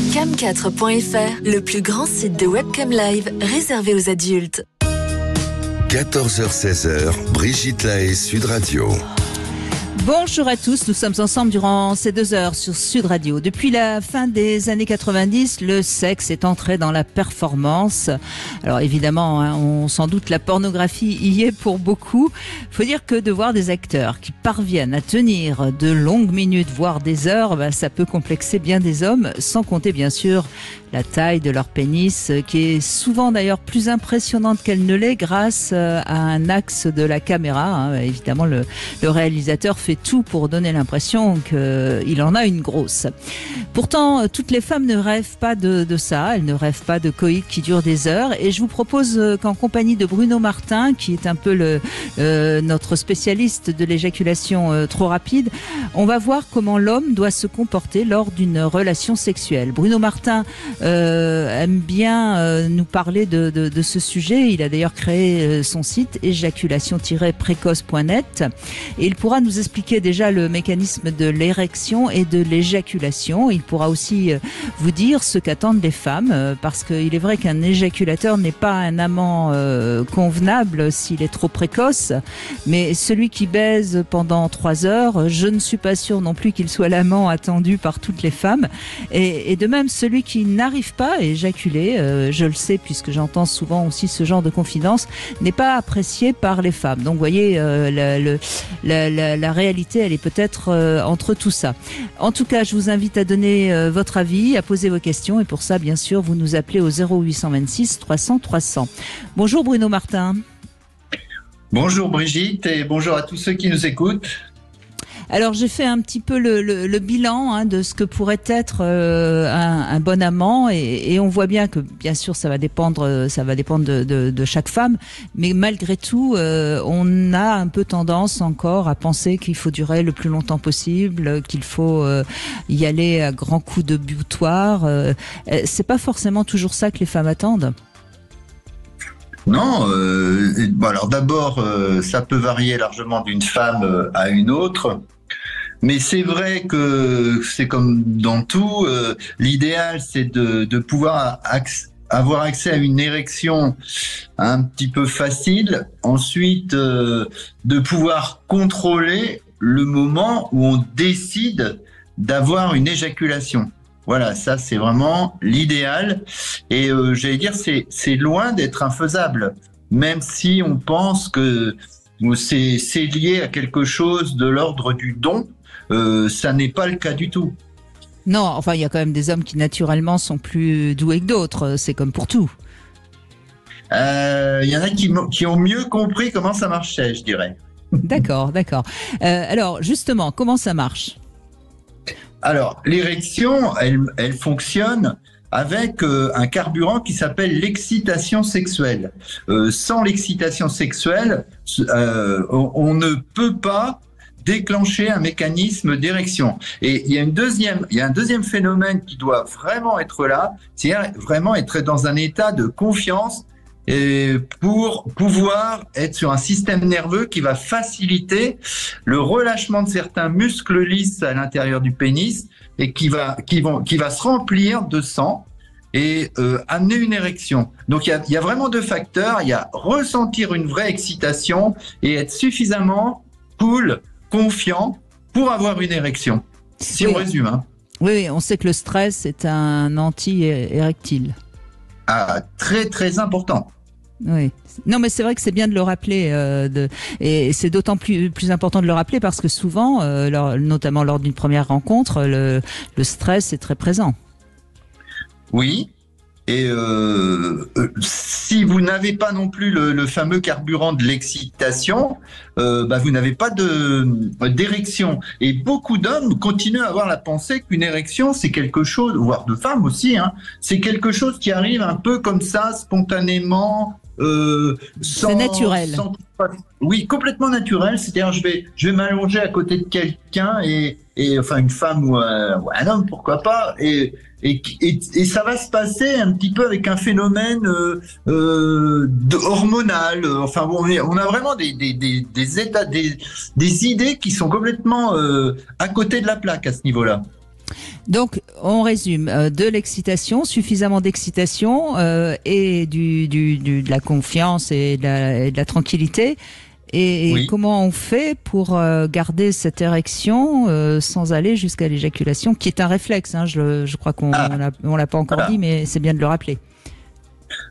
Cam4.fr, le plus grand site de webcam live réservé aux adultes. 14h-16h, Brigitte Lahaie, Sud Radio. Bonjour à tous, nous sommes ensemble durant ces 2 heures sur Sud Radio. Depuis la fin des années 90, le sexe est entré dans la performance. Alors évidemment, sans doute la pornographie y est pour beaucoup. Faut dire que de voir des acteurs qui parviennent à tenir de longues minutes, voire des heures, ça peut complexer bien des hommes, sans compter bien sûr la taille de leur pénis, qui est souvent d'ailleurs plus impressionnante qu'elle ne l'est grâce à un axe de la caméra. Évidemment, le réalisateur fait tout pour donner l'impression qu'il en a une grosse. Pourtant, toutes les femmes ne rêvent pas de ça, elles ne rêvent pas de coït qui dure des heures, et je vous propose qu'en compagnie de Bruno Martin, qui est un peu notre spécialiste de l'éjaculation trop rapide, on va voir comment l'homme doit se comporter lors d'une relation sexuelle. Bruno Martin aime bien nous parler de ce sujet. Il a d'ailleurs créé son site éjaculation-précoce.net et il pourra nous expliquer déjà le mécanisme de l'érection et de l'éjaculation. Il pourra aussi vous dire ce qu'attendent les femmes, parce qu'il est vrai qu'un éjaculateur n'est pas un amant convenable s'il est trop précoce, mais celui qui baise pendant 3 heures, je ne suis pas sûre non plus qu'il soit l'amant attendu par toutes les femmes. Et de même, celui qui n'arrive pas à éjaculer, je le sais puisque j'entends souvent aussi ce genre de confidence, n'est pas apprécié par les femmes. Donc vous voyez, la réalité, elle est peut-être entre tout ça. En tout cas, je vous invite à donner votre avis, à poser vos questions, et pour ça, bien sûr, vous nous appelez au 0826 300 300. Bonjour Bruno Martin. Bonjour Brigitte et bonjour à tous ceux qui nous écoutent. Alors j'ai fait un petit peu le bilan de ce que pourrait être un bon amant, et on voit bien que bien sûr ça va dépendre de chaque femme, mais malgré tout on a un peu tendance encore à penser qu'il faut durer le plus longtemps possible, qu'il faut y aller à grands coups de butoir. C'est pas forcément toujours ça que les femmes attendent. Non, alors d'abord ça peut varier largement d'une femme à une autre. Mais c'est vrai que c'est comme dans tout, l'idéal c'est de pouvoir avoir accès à une érection un petit peu facile, ensuite de pouvoir contrôler le moment où on décide d'avoir une éjaculation. Voilà, ça c'est vraiment l'idéal, et j'allais dire c'est loin d'être infaisable, même si on pense que c'est lié à quelque chose de l'ordre du don. Ça n'est pas le cas du tout. Non, enfin, il y a quand même des hommes qui naturellement sont plus doués que d'autres. C'est comme pour tout. Il y en a qui ont mieux compris comment ça marchait, je dirais. D'accord. Alors, justement, comment ça marche ? Alors, l'érection, elle fonctionne avec un carburant qui s'appelle l'excitation sexuelle. Sans l'excitation sexuelle, on ne peut pas déclencher un mécanisme d'érection. Et il y a un deuxième phénomène qui doit vraiment être là, c'est-à-dire vraiment être dans un état de confiance pour pouvoir être sur un système nerveux qui va faciliter le relâchement de certains muscles lisses à l'intérieur du pénis et qui va se remplir de sang et amener une érection. Donc il y a vraiment 2 facteurs. Il y a ressentir une vraie excitation et être suffisamment cool, confiant pour avoir une érection. Si on résume. Oui, on sait que le stress est un anti-érectile. Ah, très très important. Oui. Non, mais c'est vrai que c'est bien de le rappeler, et c'est d'autant plus important de le rappeler parce que souvent, notamment lors d'une première rencontre, le stress est très présent. Oui. Et si vous n'avez pas non plus le fameux carburant de l'excitation, vous n'avez pas d'érection. Et beaucoup d'hommes continuent à avoir la pensée qu'une érection, c'est quelque chose, voire de femmes aussi, c'est quelque chose qui arrive un peu comme ça, spontanément, c'est naturel. Oui, complètement naturel. C'est-à-dire, je vais m'allonger à côté de quelqu'un et enfin une femme ou un homme, pourquoi pas, et ça va se passer un petit peu avec un phénomène hormonal. Enfin bon, on a vraiment des états, des idées qui sont complètement à côté de la plaque à ce niveau-là. Donc, on résume, de l'excitation, suffisamment d'excitation et de la confiance et de la tranquillité. Et Oui. comment on fait pour garder cette érection sans aller jusqu'à l'éjaculation, qui est un réflexe, hein, je crois qu'on on l'a pas encore Voilà. dit, mais c'est bien de le rappeler.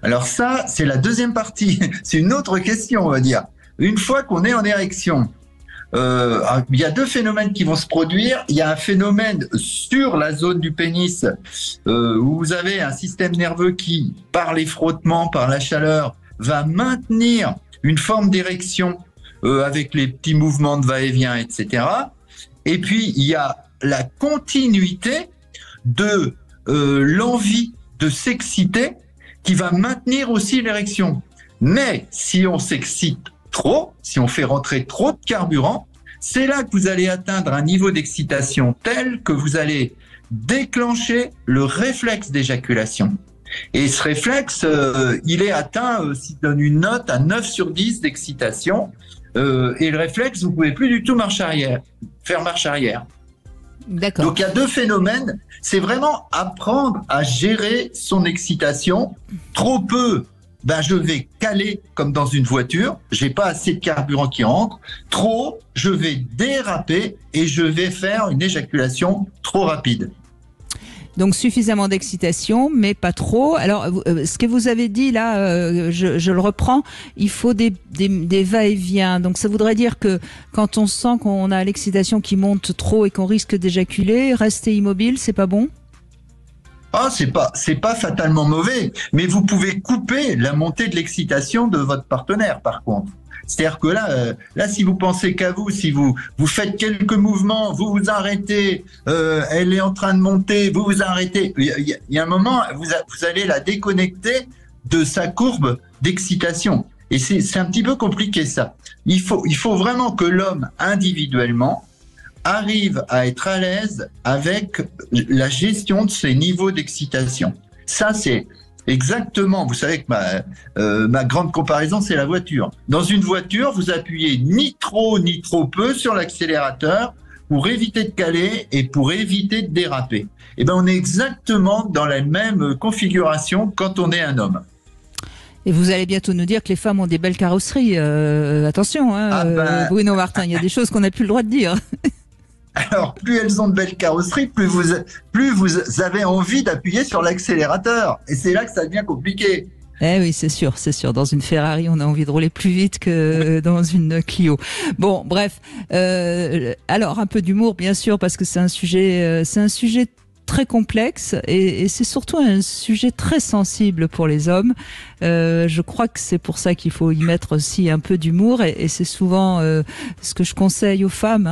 Alors ça, c'est la deuxième partie. C'est une autre question, on va dire. Une fois qu'on est en érection, il y a deux phénomènes qui vont se produire. Il y a un phénomène sur la zone du pénis où vous avez un système nerveux qui, par les frottements, par la chaleur, va maintenir une forme d'érection avec les petits mouvements de va-et-vient, etc. Et puis, il y a la continuité de l'envie de s'exciter qui va maintenir aussi l'érection. Mais si on s'excite trop, si on fait rentrer trop de carburant, c'est là que vous allez atteindre un niveau d'excitation tel que vous allez déclencher le réflexe d'éjaculation. Et ce réflexe, il est atteint, si je donne une note, à 9 sur 10 d'excitation. Et le réflexe, vous pouvez plus du tout faire marche arrière. D'accord. Donc il y a deux phénomènes. C'est vraiment apprendre à gérer son excitation. Trop peu, ben je vais caler comme dans une voiture. J'ai pas assez de carburant qui rentre. Trop, je vais déraper et je vais faire une éjaculation trop rapide. Donc suffisamment d'excitation, mais pas trop. Alors, ce que vous avez dit là, je le reprends, il faut des va-et-vient. Donc ça voudrait dire que quand on sent qu'on a l'excitation qui monte trop et qu'on risque d'éjaculer, rester immobile, c'est pas bon ? Ah, c'est pas fatalement mauvais, mais vous pouvez couper la montée de l'excitation de votre partenaire, par contre. C'est-à-dire que là, si vous pensez qu'à vous, si vous faites quelques mouvements, vous vous arrêtez, elle est en train de monter, vous vous arrêtez. Il y a un moment, vous allez la déconnecter de sa courbe d'excitation. Et c'est un petit peu compliqué ça. Il faut vraiment que l'homme individuellement arrive à être à l'aise avec la gestion de ses niveaux d'excitation. Ça, c'est exactement, vous savez que ma grande comparaison, c'est la voiture. Dans une voiture, vous appuyez ni trop peu sur l'accélérateur pour éviter de caler et pour éviter de déraper. Et ben, on est exactement dans la même configuration quand on est un homme. Et vous allez bientôt nous dire que les femmes ont des belles carrosseries. Attention, hein, Bruno Martin, il y a des choses qu'on n'a plus le droit de dire. Alors, plus elles ont de belles carrosseries, plus vous avez envie d'appuyer sur l'accélérateur. Et c'est là que ça devient compliqué. Eh oui, c'est sûr. Dans une Ferrari, on a envie de rouler plus vite que dans une Clio. Bon, bref. Alors, un peu d'humour, bien sûr, parce que c'est un sujet très complexe et c'est surtout un sujet très sensible pour les hommes. Je crois que c'est pour ça qu'il faut y mettre aussi un peu d'humour et c'est souvent ce que je conseille aux femmes.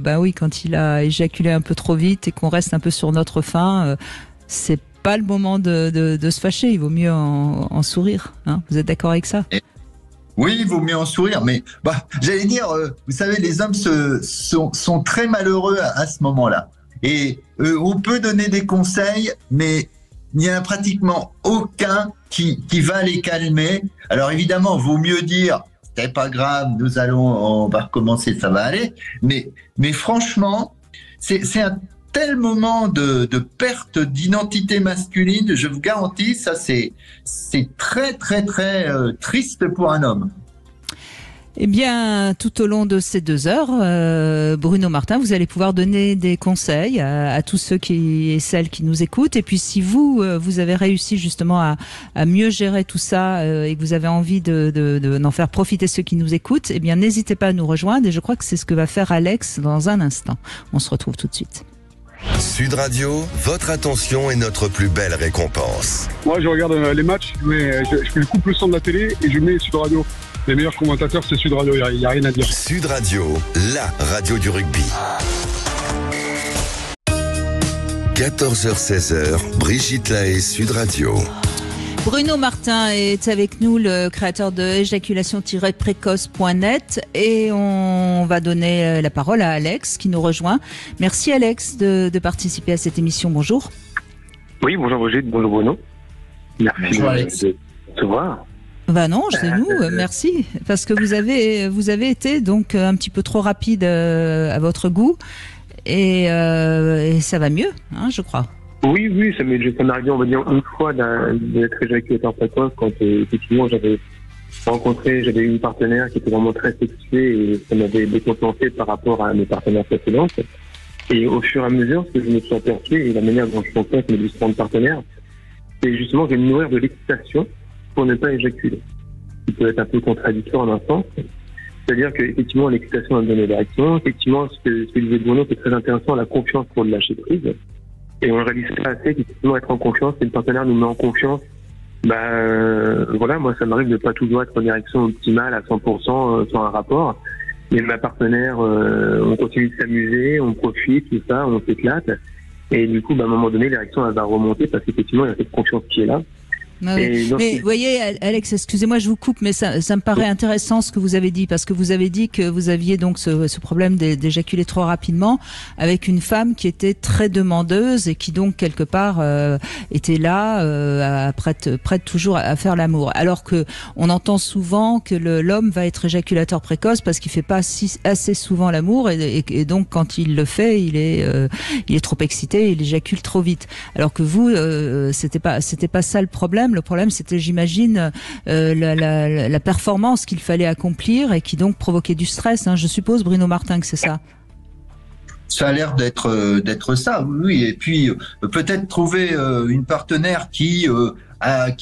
Ben oui, quand il a éjaculé un peu trop vite et qu'on reste un peu sur notre faim, c'est pas le moment de se fâcher. Il vaut mieux en sourire. Hein, vous êtes d'accord avec ça ? Oui, il vaut mieux en sourire, mais j'allais dire, vous savez, les hommes sont très malheureux à ce moment-là. Et on peut donner des conseils, mais il n'y en a pratiquement aucun qui va les calmer. Alors évidemment, il vaut mieux dire c'est pas grave, on va recommencer, ça va aller. Mais franchement, c'est un tel moment de perte d'identité masculine, je vous garantis, ça c'est très très très triste pour un homme. Eh bien, tout au long de ces 2 heures, Bruno Martin, vous allez pouvoir donner des conseils à tous ceux et celles qui nous écoutent. Et puis, si vous avez réussi justement à mieux gérer tout ça et que vous avez envie d'en faire profiter ceux qui nous écoutent, eh bien, n'hésitez pas à nous rejoindre. Et je crois que c'est ce que va faire Alex dans un instant. On se retrouve tout de suite. Sud Radio, votre attention est notre plus belle récompense. Moi, je regarde les matchs, mais je coupe le son de la télé et je mets Sud Radio. Les meilleurs commentateurs, c'est Sud Radio, il n'y a rien à dire. Sud Radio, la radio du rugby. 14h-16h, Brigitte Lahaie, Sud Radio. Bruno Martin est avec nous, le créateur de éjaculation-précoce.net, et on va donner la parole à Alex qui nous rejoint. Merci Alex de participer à cette émission. Bonjour. Oui, bonjour Brigitte, bonjour Bruno. Merci bonjour, Alex. de te voir. Ben non, c'est nous, merci, parce que vous avez été donc un petit peu trop rapide à votre goût, et ça va mieux, hein, je crois. Oui, ça m'est arrivé, on va dire, une fois d'être éjaculateur précoce quand effectivement j'avais eu une partenaire qui était vraiment très sexuée et ça m'avait décontenancé par rapport à mes partenaires précédentes. Et au fur et à mesure, ce que je me suis aperçu et la manière dont je fonctionne avec mes différents partenaires, c'est justement de me nourrir de l'excitation pour ne pas éjaculer. Ce qui peut être un peu contradictoire en un sens. C'est-à-dire qu'effectivement, l'excitation va me donner l'érection. Effectivement, ce que disait Bruno, c'est très intéressant, la confiance pour le lâcher prise. Et on ne réalise pas assez qu'effectivement, être en confiance, si le partenaire nous met en confiance, voilà, moi, ça m'arrive de pas toujours être en érection optimale à 100% sur un rapport. Mais ma partenaire, on continue de s'amuser, on profite, tout ça, on s'éclate. Et du coup, à un moment donné, l'érection, elle va remonter parce qu'effectivement, il y a cette confiance qui est là. Ah oui. Mais vous voyez, Alex, excusez-moi, je vous coupe, mais ça me paraît intéressant ce que vous avez dit, parce que vous avez dit que vous aviez donc ce problème d'éjaculer trop rapidement avec une femme qui était très demandeuse et qui donc quelque part était là, prête toujours à faire l'amour. Alors que on entend souvent que l'homme va être éjaculateur précoce parce qu'il fait pas assez souvent l'amour et donc quand il le fait, il est trop excité, il éjacule trop vite. Alors que vous, c'était pas ça le problème. Le problème, c'était, j'imagine, la performance qu'il fallait accomplir et qui donc provoquait du stress. Hein. Je suppose, Bruno Martin, que c'est ça. Ça a l'air d'être ça, oui. Et puis peut-être trouver une partenaire qui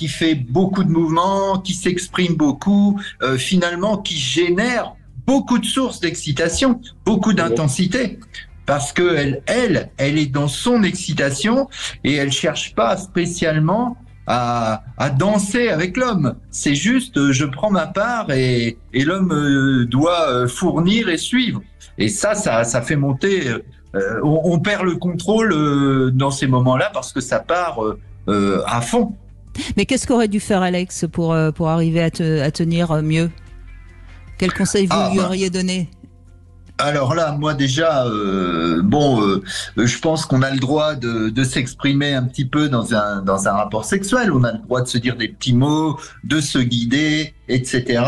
fait beaucoup de mouvements, qui s'exprime beaucoup, finalement qui génère beaucoup de sources d'excitation, beaucoup d'intensité. Parce que elle est dans son excitation et elle cherche pas spécialement à danser avec l'homme. C'est juste, je prends ma part et l'homme doit fournir et suivre. Et ça fait monter. On perd le contrôle dans ces moments-là parce que ça part à fond. Mais qu'est-ce qu'aurait dû faire Alex pour arriver à tenir mieux? Quel conseil vous lui auriez donné? Alors là, moi déjà, je pense qu'on a le droit de s'exprimer un petit peu dans un rapport sexuel. On a le droit de se dire des petits mots, de se guider, etc.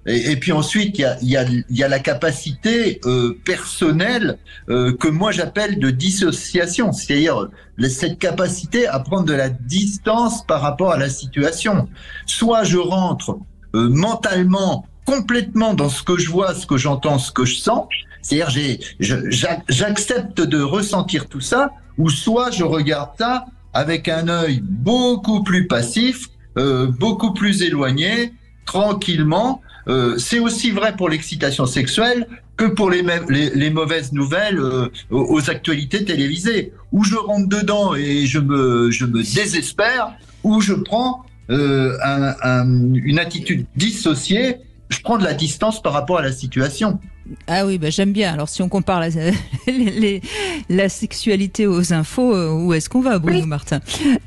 Et puis ensuite, il y a la capacité personnelle que moi j'appelle de dissociation, c'est-à-dire cette capacité à prendre de la distance par rapport à la situation. Soit je rentre mentalement complètement dans ce que je vois, ce que j'entends, ce que je sens, c'est-à-dire j'accepte de ressentir tout ça, ou soit je regarde ça avec un œil beaucoup plus passif, beaucoup plus éloigné, tranquillement. C'est aussi vrai pour l'excitation sexuelle que pour les mauvaises nouvelles aux actualités télévisées, où je rentre dedans et je me désespère, où je prends une attitude dissociée. Je prends de la distance par rapport à la situation. Ah oui, j'aime bien. Alors, si on compare la sexualité aux infos, où est-ce qu'on va, Bruno Martin?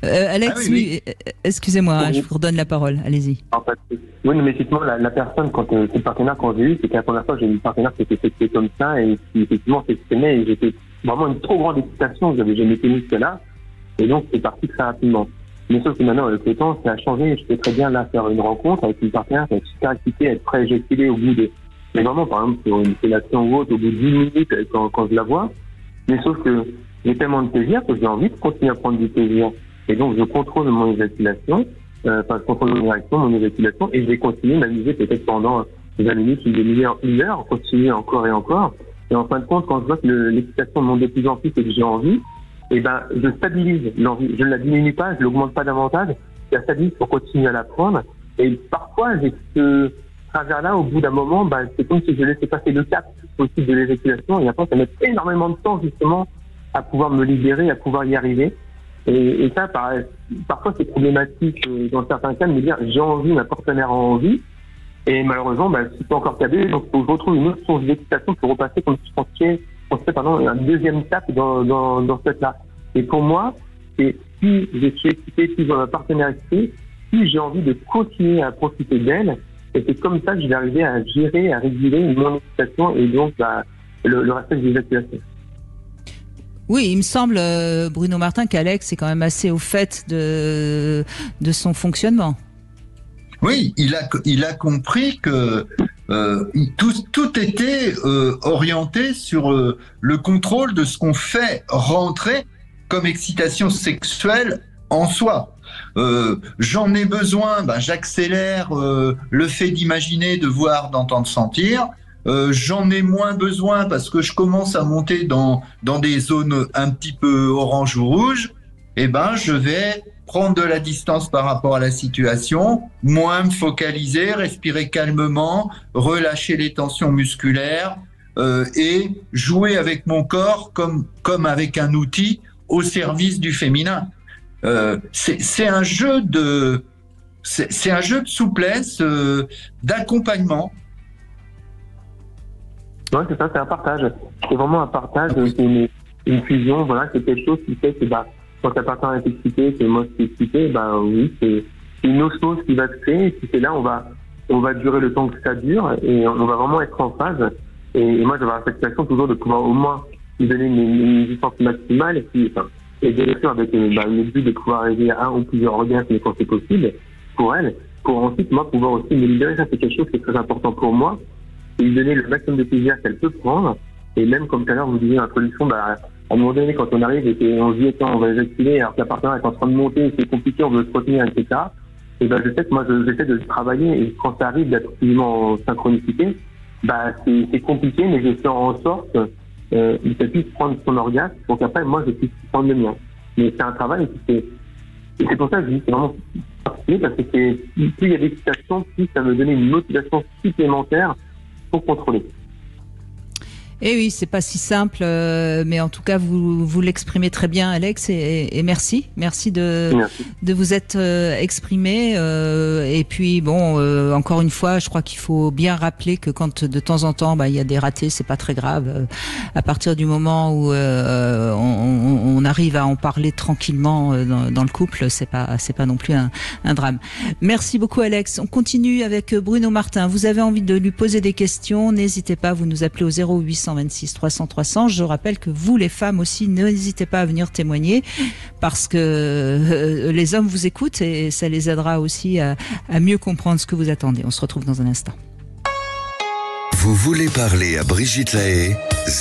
Alex, oui. Excusez-moi, je vous redonne la parole. Allez-y. En fait, oui, mais effectivement, la personne, le partenaire qu'on j'ai eu, c'était la première fois que j'ai eu une partenaire qui était sexuée comme ça et qui, effectivement, s'exprimait et j'étais vraiment une trop grande excitation. Je n'avais jamais connu cela. Et donc, c'est parti très rapidement. Mais sauf que maintenant, avec le temps, ça a changé. Je peux très bien là faire une rencontre avec une partenaire qui est super excitée, être prêt à éjaculer au bout de... Mais vraiment, par exemple, sur une fellation ou autre, au bout de 10 minutes, quand je la vois. Mais sauf que j'ai tellement de plaisir que j'ai envie de continuer à prendre du plaisir. Et donc, je contrôle mon éjaculation, je contrôle mon érection, mon éjaculation, et je vais continuer à m'amuser peut-être pendant 20 minutes, une demi-heure, une heure, continuer encore et encore. Et en fin de compte, quand je vois que l'excitation monte de plus en plus et que j'ai envie, je stabilise l'envie. Je ne la diminue pas, je l'augmente pas davantage. Je la stabilise pour continuer à la prendre. Et parfois, j'ai ce travers-là, au bout d'un moment, c'est comme si je laissais passer le cap aussi de l'éjaculation. Et après, ça met énormément de temps, justement, à pouvoir me libérer, à pouvoir y arriver. Et ça, parfois, c'est problématique dans certains cas de me dire, j'ai envie, ma partenaire a envie. Et malheureusement, c'est pas encore câblé. Donc, il faut que je retrouve une autre source d'excitation pour repasser comme si on fait un deuxième étape dans cette là. Et pour moi, c'est si je suis excité, si j'ai ma partenaire excité, si j'ai envie de continuer à profiter d'elle, et c'est comme ça que je vais arriver à gérer, à réguler mon excitation et donc le respect des éjaculations. Oui, il me semble, Bruno Martin, qu'Alex est quand même assez au fait de son fonctionnement. Oui, il a compris que tout était orienté sur le contrôle de ce qu'on fait rentrer comme excitation sexuelle en soi. J'en ai besoin, j'accélère le fait d'imaginer, de voir, d'entendre, sentir. J'en ai moins besoin parce que je commence à monter dans des zones un petit peu orange ou rouge. Je vais prendre de la distance par rapport à la situation, moins me focaliser, respirer calmement, relâcher les tensions musculaires et jouer avec mon corps comme avec un outil au service du féminin. C'est un jeu de souplesse, d'accompagnement. Ouais, c'est ça, c'est un partage. C'est vraiment un partage, c'est une fusion, voilà, c'est quelque chose qui fait que quand ta partenaire est excitée, que moi je suis excité, oui, c'est une osmose qui va se créer, et puis c'est là, on va durer le temps que ça dure, et on va vraiment être en phase. Et moi, j'avais cette situation toujours de pouvoir au moins lui donner une distance maximale, et bien sûr avec le but de pouvoir arriver à un ou plusieurs orgasmes quand c'est possible pour elle, pour ensuite moi pouvoir aussi me libérer. Ça, c'est quelque chose qui est très important pour moi, et lui donner le maximum de plaisir qu'elle peut prendre. Et même comme tout à l'heure vous disiez en introduction, à un moment donné, quand on arrive et qu'on se dit on va éjaculer alors que la partenaire est en train de monter, c'est compliqué, on veut se retenir, etc. Et je sais que moi j'essaie de travailler, et quand ça arrive d'être plus en synchronicité, c'est compliqué, mais je fais en sorte qu'elle puisse prendre son orgasme pour qu'après moi je puisse prendre le mien. Mais c'est un travail, et c'est pour ça que je dis c'est vraiment particulier, parce que plus il y a d'excitation, plus ça me donnait une motivation supplémentaire pour contrôler. Et oui, c'est pas si simple, mais en tout cas, vous l'exprimez très bien, Alex, et merci de vous être exprimé. Et puis encore une fois, je crois qu'il faut bien rappeler que quand de temps en temps, il y a des ratés, c'est pas très grave. À partir du moment où on arrive à en parler tranquillement dans le couple, c'est pas non plus un drame. Merci beaucoup, Alex. On continue avec Bruno Martin. Vous avez envie de lui poser des questions, n'hésitez pas, vous nous appelez au 0826 300 300. Je rappelle que vous, les femmes aussi, n'hésitez pas à venir témoigner, parce que les hommes vous écoutent et ça les aidera aussi à mieux comprendre ce que vous attendez. On se retrouve dans un instant. Vous voulez parler à Brigitte Lahaie?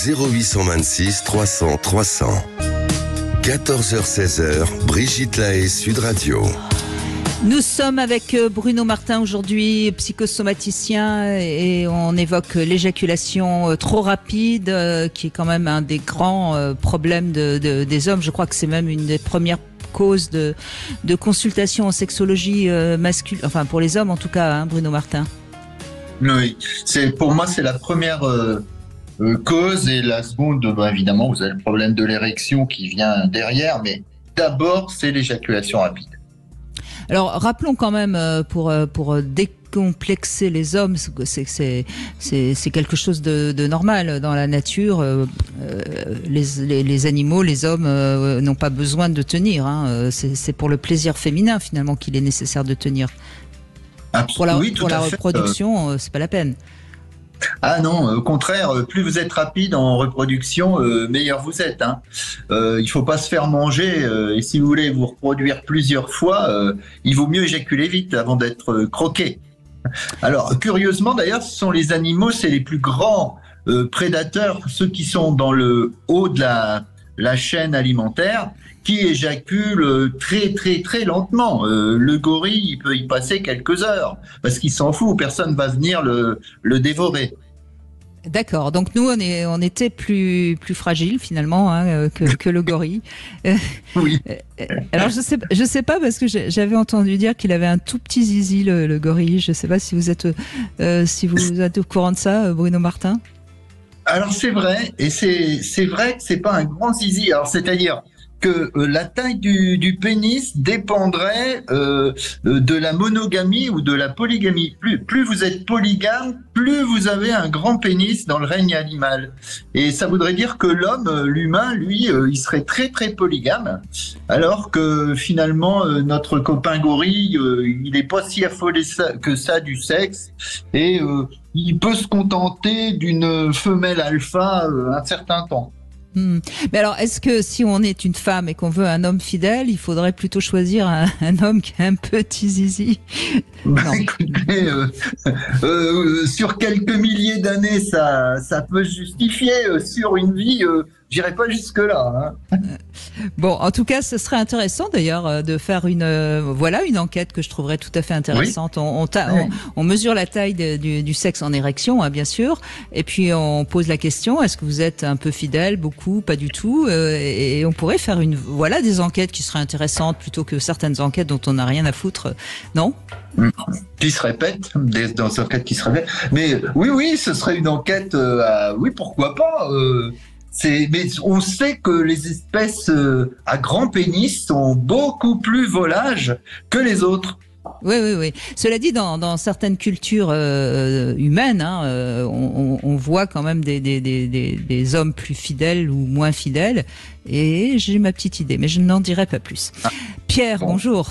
0826 300 300. 14h-16h, Brigitte Lahaie, Sud Radio. Nous sommes avec Bruno Martin aujourd'hui, psychosomaticien, et on évoque l'éjaculation trop rapide, qui est quand même un des grands problèmes des hommes. Je crois que c'est même une des premières causes de consultation en sexologie masculine, enfin pour les hommes en tout cas, Bruno Martin. Oui, pour moi c'est la première cause, et la seconde, évidemment, vous avez le problème de l'érection qui vient derrière, mais d'abord c'est l'éjaculation rapide. Alors rappelons quand même pour décomplexer les hommes, c'est quelque chose de normal dans la nature. Les animaux, les hommes n'ont pas besoin de tenir. C'est pour le plaisir féminin finalement qu'il est nécessaire de tenir. Pour la reproduction, c'est pas la peine. Ah non, au contraire, plus vous êtes rapide en reproduction, meilleur vous êtes. Il faut pas se faire manger, et si vous voulez vous reproduire plusieurs fois, il vaut mieux éjaculer vite avant d'être croqué. Alors, curieusement d'ailleurs, ce sont les animaux, c'est les plus grands prédateurs, ceux qui sont dans le haut de la chaîne alimentaire, qui éjacule très très très lentement. Le gorille, il peut y passer quelques heures parce qu'il s'en fout, personne va venir le dévorer. D'accord, donc nous on était plus fragile finalement que le gorille. Oui. Alors je sais pas, parce que j'avais entendu dire qu'il avait un tout petit zizi le gorille. Je sais pas si vous êtes au courant de ça, Bruno Martin. Alors c'est vrai, et c'est vrai que c'est pas un grand zizi. Alors c'est-à-dire que la taille du pénis dépendrait de la monogamie ou de la polygamie. Plus vous êtes polygame, plus vous avez un grand pénis dans le règne animal. Et ça voudrait dire que l'humain, lui, il serait très très polygame, alors que finalement notre copain gorille, il n'est pas si affolé que ça du sexe, et il peut se contenter d'une femelle alpha un certain temps. Mais alors, est-ce que si on est une femme et qu'on veut un homme fidèle, il faudrait plutôt choisir un homme qui a un petit zizi? Écoutez, sur quelques milliers d'années, ça peut se justifier. Sur une vie, j'irai pas jusque-là. Hein. Bon, en tout cas, ce serait intéressant d'ailleurs de faire une enquête que je trouverais tout à fait intéressante. Oui. On mesure la taille du sexe en érection, hein, bien sûr, et puis on pose la question, est-ce que vous êtes un peu fidèle, beaucoup, pas du tout, et on pourrait faire des enquêtes qui seraient intéressantes plutôt que certaines enquêtes dont on n'a rien à foutre, non? Qui se répètent, des enquêtes qui se répètent. Mais oui, ce serait une enquête. Oui, pourquoi pas. Mais on sait que les espèces à grand pénis sont beaucoup plus volages que les autres. Oui. Cela dit, dans certaines cultures humaines, on voit quand même des hommes plus fidèles ou moins fidèles. Et j'ai ma petite idée, mais je n'en dirai pas plus. Pierre, bonjour.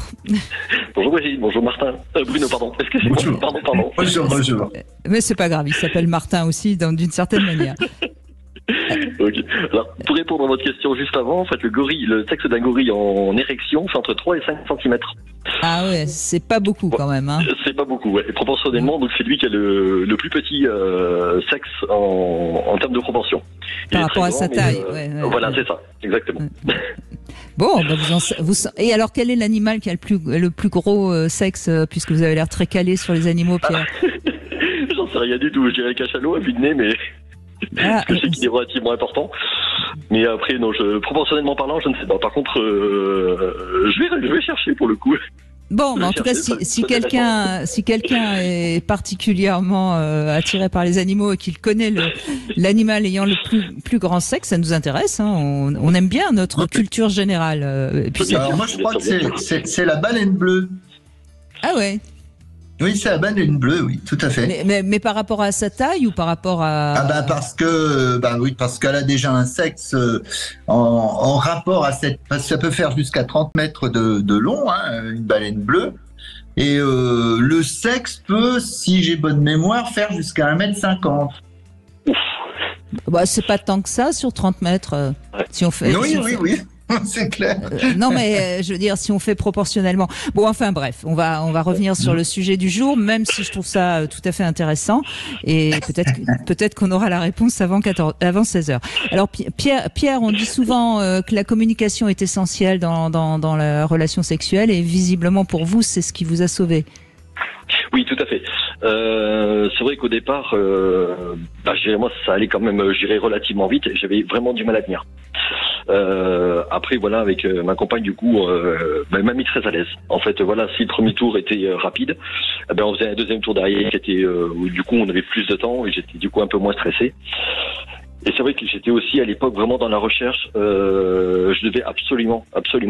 Bonjour Brigitte, bonjour Martin. Bruno, pardon. Excusez-moi. Pardon. Bonjour. Mais c'est pas grave, il s'appelle Martin aussi, d'une certaine manière. Ok. Alors, pour répondre à votre question juste avant, en fait, le sexe d'un gorille en érection fait entre 3 et 5 cm. Ah ouais, c'est pas beaucoup quand même. Hein. C'est pas beaucoup, ouais. Et proportionnellement, donc c'est lui qui a le plus petit sexe en termes de proportion. Par rapport à sa taille. Voilà, c'est ça, exactement. Ouais. Bon, et alors quel est l'animal qui a le plus gros sexe, puisque vous avez l'air très calé sur les animaux, Pierre? J'en sais rien du tout, je dirais le cachalot à vue de nez, mais... Parce que je sais qu'il est relativement important. Mais après, non, proportionnellement parlant, je ne sais pas. Par contre, je vais chercher pour le coup. Bon, mais en tout cas, si quelqu'un est particulièrement attiré par les animaux et qu'il connaît l'animal ayant le plus grand sexe, ça nous intéresse. Hein. On aime bien notre culture générale. Et puis alors moi, je crois que c'est la baleine bleue. Ah ouais. Oui, c'est la baleine bleue, oui, tout à fait. Mais par rapport à sa taille ou par rapport à... parce qu'elle a déjà un sexe en rapport à cette... Parce que ça peut faire jusqu'à 30 mètres de long, hein, une baleine bleue. Et le sexe peut, si j'ai bonne mémoire, faire jusqu'à 1,50 m. C'est pas tant que ça sur 30 mètres. Si on fait, oui. C'est clair. Non, mais je veux dire, si on fait proportionnellement. Bon, enfin bref, on va revenir sur le sujet du jour, même si je trouve ça tout à fait intéressant. Et peut-être qu'on aura la réponse avant 16h. Alors Pierre, on dit souvent que la communication est essentielle dans la relation sexuelle, et visiblement pour vous, c'est ce qui vous a sauvé. Oui, tout à fait. C'est vrai qu'au départ, moi, ça allait quand même, relativement vite. J'avais vraiment du mal à tenir. Après, voilà, avec ma compagne, du coup, elle m'a mis très à l'aise. En fait, voilà, si le premier tour était rapide, on faisait un deuxième tour derrière qui était, où du coup, on avait plus de temps et j'étais du coup un peu moins stressé. Et c'est vrai que j'étais aussi à l'époque vraiment dans la recherche. Je devais absolument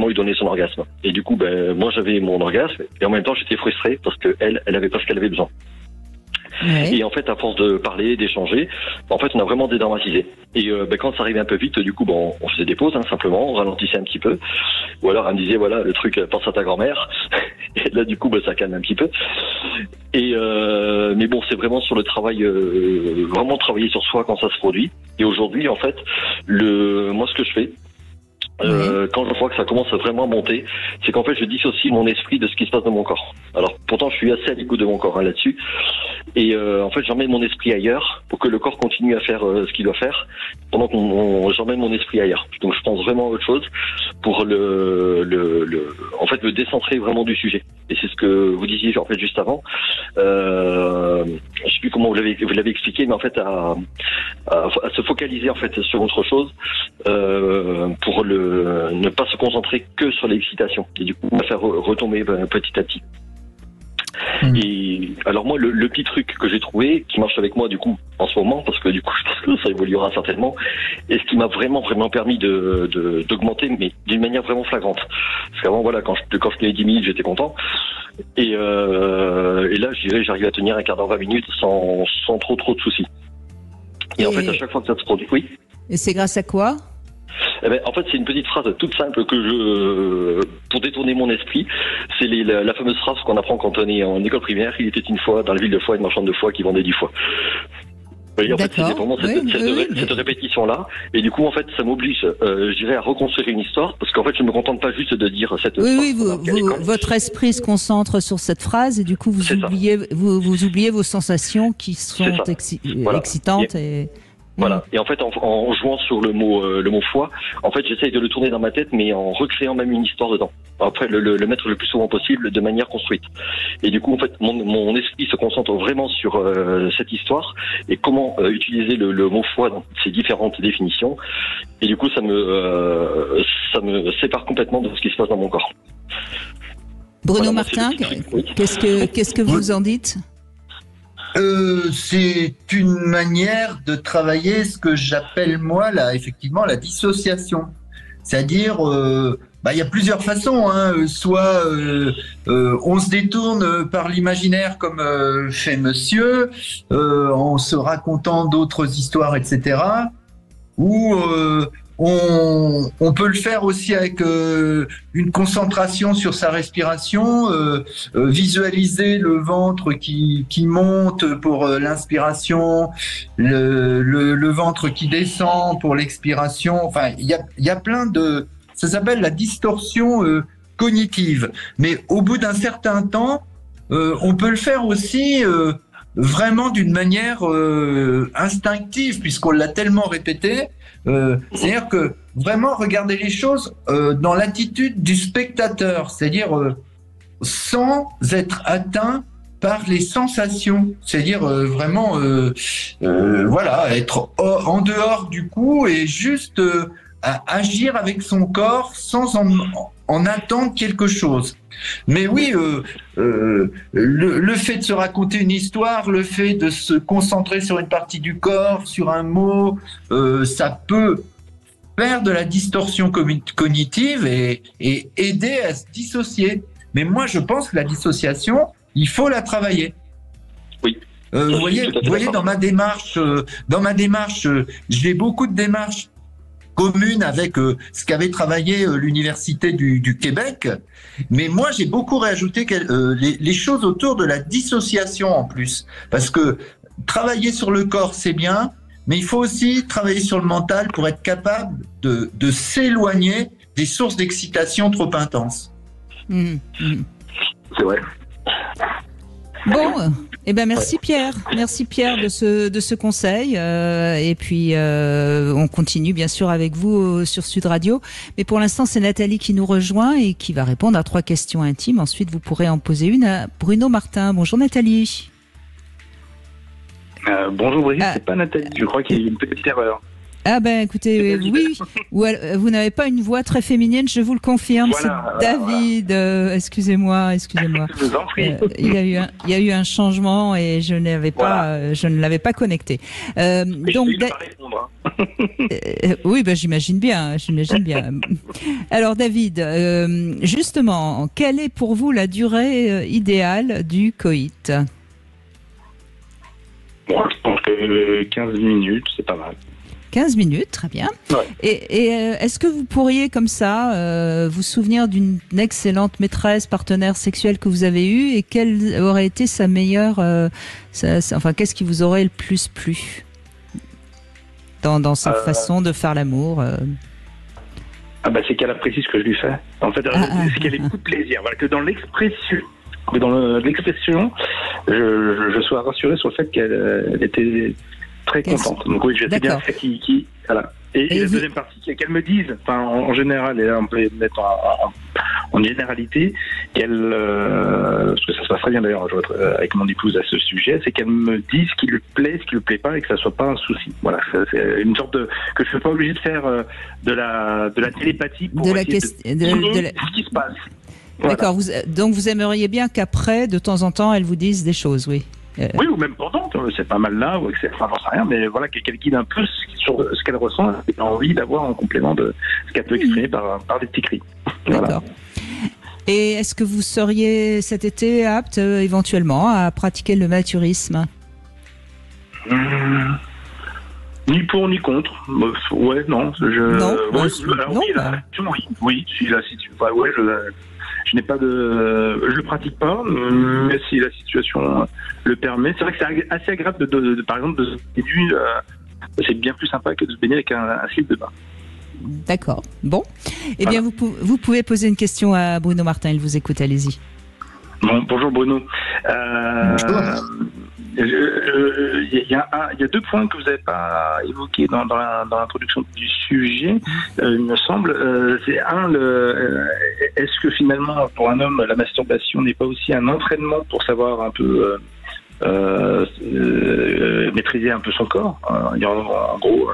lui donner son orgasme. Et du coup, moi j'avais mon orgasme et en même temps j'étais frustré parce que elle avait pas ce qu'elle avait besoin. Ouais. Et en fait, à force de parler, d'échanger, en fait, on a vraiment dédramatisé. Et quand ça arrivait un peu vite, du coup, on faisait des pauses, simplement, on ralentissait un petit peu. Ou alors, elle me disait, voilà, le truc, pense à ta grand-mère. Et là, du coup, ça calme un petit peu. Et mais bon, c'est vraiment sur le travail, vraiment travailler sur soi quand ça se produit. Et aujourd'hui, en fait, moi, ce que je fais, quand je vois que ça commence vraiment à monter, c'est qu'en fait je dissocie mon esprit de ce qui se passe dans mon corps. Alors pourtant je suis assez à l'écoute de mon corps là-dessus, et en fait j'emmène mon esprit ailleurs pour que le corps continue à faire ce qu'il doit faire, pendant que j'emmène mon esprit ailleurs. Donc je pense vraiment à autre chose pour en fait me décentrer vraiment du sujet. Et c'est ce que vous disiez en fait juste avant. Je sais plus comment vous l'avez expliqué, mais en fait à se focaliser en fait sur autre chose pour ne pas se concentrer que sur l'excitation et du coup on va faire retomber petit à petit. Et alors moi le petit truc que j'ai trouvé qui marche avec moi du coup en ce moment, parce que du coup je pense que ça évoluera certainement, et ce qui m'a vraiment permis d'augmenter, mais d'une manière vraiment flagrante, parce qu'avant voilà quand je tenais 10 minutes j'étais content, et là j'arrive à tenir un quart d'heure, 20 minutes sans trop de soucis. Et en fait à chaque fois que ça se produit, oui. Et c'est grâce à quoi? En fait, c'est une petite phrase toute simple pour détourner mon esprit. C'est la fameuse phrase qu'on apprend quand on est en école primaire. Il était une fois dans la ville de Foix une marchande de foie qui vendait du foie. Et en fait, D'accord. c'était vraiment cette répétition-là. Et du coup, en fait, ça m'oblige, je dirais, à reconstruire une histoire, parce qu'en fait, je ne me contente pas juste de dire cette Oui, phrase. votre esprit se concentre sur cette phrase et du coup, vous oubliez vos sensations qui sont excitantes et... Voilà. Et en fait, en jouant sur le mot foi, en fait, j'essaye de le tourner dans ma tête, mais en recréant même une histoire dedans. Après, le mettre le plus souvent possible de manière construite. Et du coup, en fait, mon esprit se concentre vraiment sur cette histoire et comment utiliser le mot foi dans ses différentes définitions. Et du coup, ça me sépare complètement de ce qui se passe dans mon corps. Bruno Martin, qu'est-ce que vous en dites ? C'est une manière de travailler ce que j'appelle moi effectivement la dissociation. C'est-à-dire, il y a plusieurs façons. Soit on se détourne par l'imaginaire comme fait Monsieur, en se racontant d'autres histoires, etc. Ou on peut le faire aussi avec une concentration sur sa respiration, visualiser le ventre qui monte pour l'inspiration, le ventre qui descend pour l'expiration. Enfin, il y a plein de... Ça s'appelle la distorsion cognitive. Mais au bout d'un certain temps, on peut le faire aussi vraiment d'une manière instinctive, puisqu'on l'a tellement répété. C'est-à-dire que vraiment regarder les choses dans l'attitude du spectateur, c'est-à-dire sans être atteint par les sensations, c'est-à-dire vraiment être en dehors du coup et juste agir avec son corps sans en attendre quelque chose. Mais oui, le fait de se raconter une histoire, le fait de se concentrer sur une partie du corps, sur un mot, ça peut faire de la distorsion cognitive et aider à se dissocier. Mais moi, je pense que la dissociation, il faut la travailler. Oui. Vous voyez, dans ma démarche, j'ai beaucoup de démarches communes avec ce qu'avait travaillé l'Université du Québec, mais moi j'ai beaucoup réajouté les choses autour de la dissociation en plus, parce que travailler sur le corps c'est bien, mais il faut aussi travailler sur le mental pour être capable de s'éloigner des sources d'excitation trop intenses. C'est vrai. Bon, merci Pierre. Merci Pierre de ce conseil. Et puis on continue bien sûr avec vous sur Sud Radio. Mais pour l'instant, c'est Nathalie qui nous rejoint et qui va répondre à 3 questions intimes. Ensuite, vous pourrez en poser une à Bruno Martin. Bonjour Nathalie. Bonjour Brigitte, c'est pas Nathalie. Je crois qu'il y a eu une petite erreur. Ah écoutez, oui, vous n'avez pas une voix très féminine, je vous le confirme, voilà, c'est David, voilà. Excusez-moi. Je vous en prie. Il y a eu un changement et je ne l'avais pas connecté. Donc, je vais pas répondre. Oui, j'imagine bien. Alors David, justement, quelle est pour vous la durée idéale du coït ? Bon, je pense que 15 minutes, c'est pas mal. 15 minutes, très bien. Ouais. Et est-ce que vous pourriez, comme ça, vous souvenir d'une excellente maîtresse, partenaire sexuelle que vous avez eue et quelle aurait été sa meilleure... qu'est-ce qui vous aurait le plus plu dans sa façon de faire l'amour c'est qu'elle apprécie ce que je lui fais. En fait, c'est qu'elle ait beaucoup de plaisir. Voilà, que dans l'expression, je sois rassuré sur le fait qu'elle était... très contente. Donc oui, je sais bien qui voilà. Et la deuxième partie, qu'elle me dise, en général, et là on peut mettre en généralité, parce que ça se passe très bien d'ailleurs avec mon épouse à ce sujet, c'est qu'elle me dise ce qui lui plaît, ce qui lui plaît pas, et que ça soit pas un souci. Voilà, c'est une sorte que je suis pas obligé de faire de la télépathie pour ce qui se passe. Voilà. D'accord. Donc vous aimeriez bien qu'après, de temps en temps, elle vous dise des choses, oui. Oui, ou même pendant, c'est pas mal là, ou j'en sais rien, mais voilà, qu'elle guide un peu sur ce qu'elle ressent et a envie d'avoir en complément de ce qu'elle peut exprimer par des petits cris. Voilà. D'accord. Et est-ce que vous seriez cet été apte éventuellement à pratiquer le naturisme ? Ni pour ni contre. Oui, non. Non. Oui, si là, si tu vois, je le pratique pas, mais si la situation le permet. C'est vrai que c'est assez agréable par exemple, de se baigner. C'est bien plus sympa que de se baigner avec un slip de bain. D'accord. Bon. Eh bien, vous pouvez poser une question à Bruno Martin. Il vous écoute. Allez-y. Bon, bonjour Bruno. Il y a 2 points que vous n'avez pas évoqués dans l'introduction du sujet, il me semble. C'est est-ce que finalement, pour un homme, la masturbation n'est pas aussi un entraînement pour savoir un peu maîtriser un peu son corps, en gros,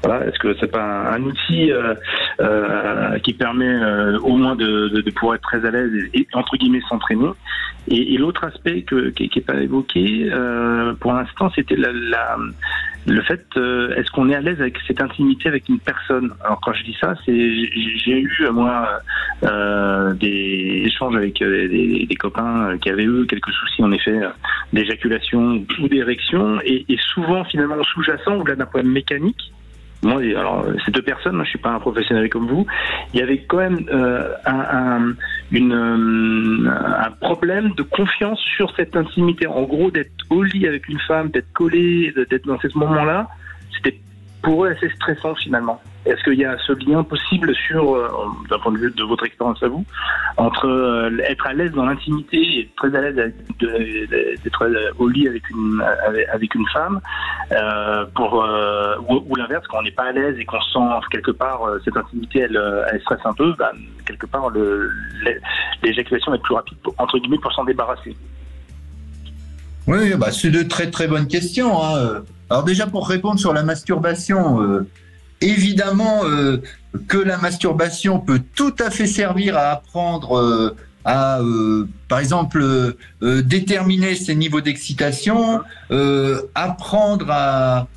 voilà, est-ce que c'est pas un outil qui permet au moins de pouvoir être très à l'aise et entre guillemets s'entraîner. Et l'autre aspect qui est pas évoqué pour l'instant, c'était le fait est-ce qu'on est à l'aise avec cette intimité avec une personne. Alors quand je dis ça, j'ai eu moi des échanges avec des copains qui avaient eux quelques soucis en effet d'éjaculation ou d'érection et souvent finalement sous-jacent ou là d'un point de mécanique. Moi, alors ces 2 personnes, je suis pas un professionnel comme vous, il y avait quand même un problème de confiance sur cette intimité. En gros, d'être au lit avec une femme, d'être collé, d'être dans ce moment-là, c'était pour eux assez stressant finalement. Est-ce qu'il y a ce lien possible d'un point de vue de votre expérience à vous, entre être à l'aise dans l'intimité et être très à l'aise d'être au lit avec une femme, ou l'inverse, quand on n'est pas à l'aise et qu'on sent quelque part cette intimité, elle stresse un peu, quelque part l'éjaculation va être plus rapide entre guillemets pour s'en débarrasser. Oui, c'est de très très bonnes questions. Alors déjà pour répondre sur la masturbation. Évidemment que la masturbation peut tout à fait servir à apprendre par exemple, déterminer ses niveaux d'excitation, apprendre à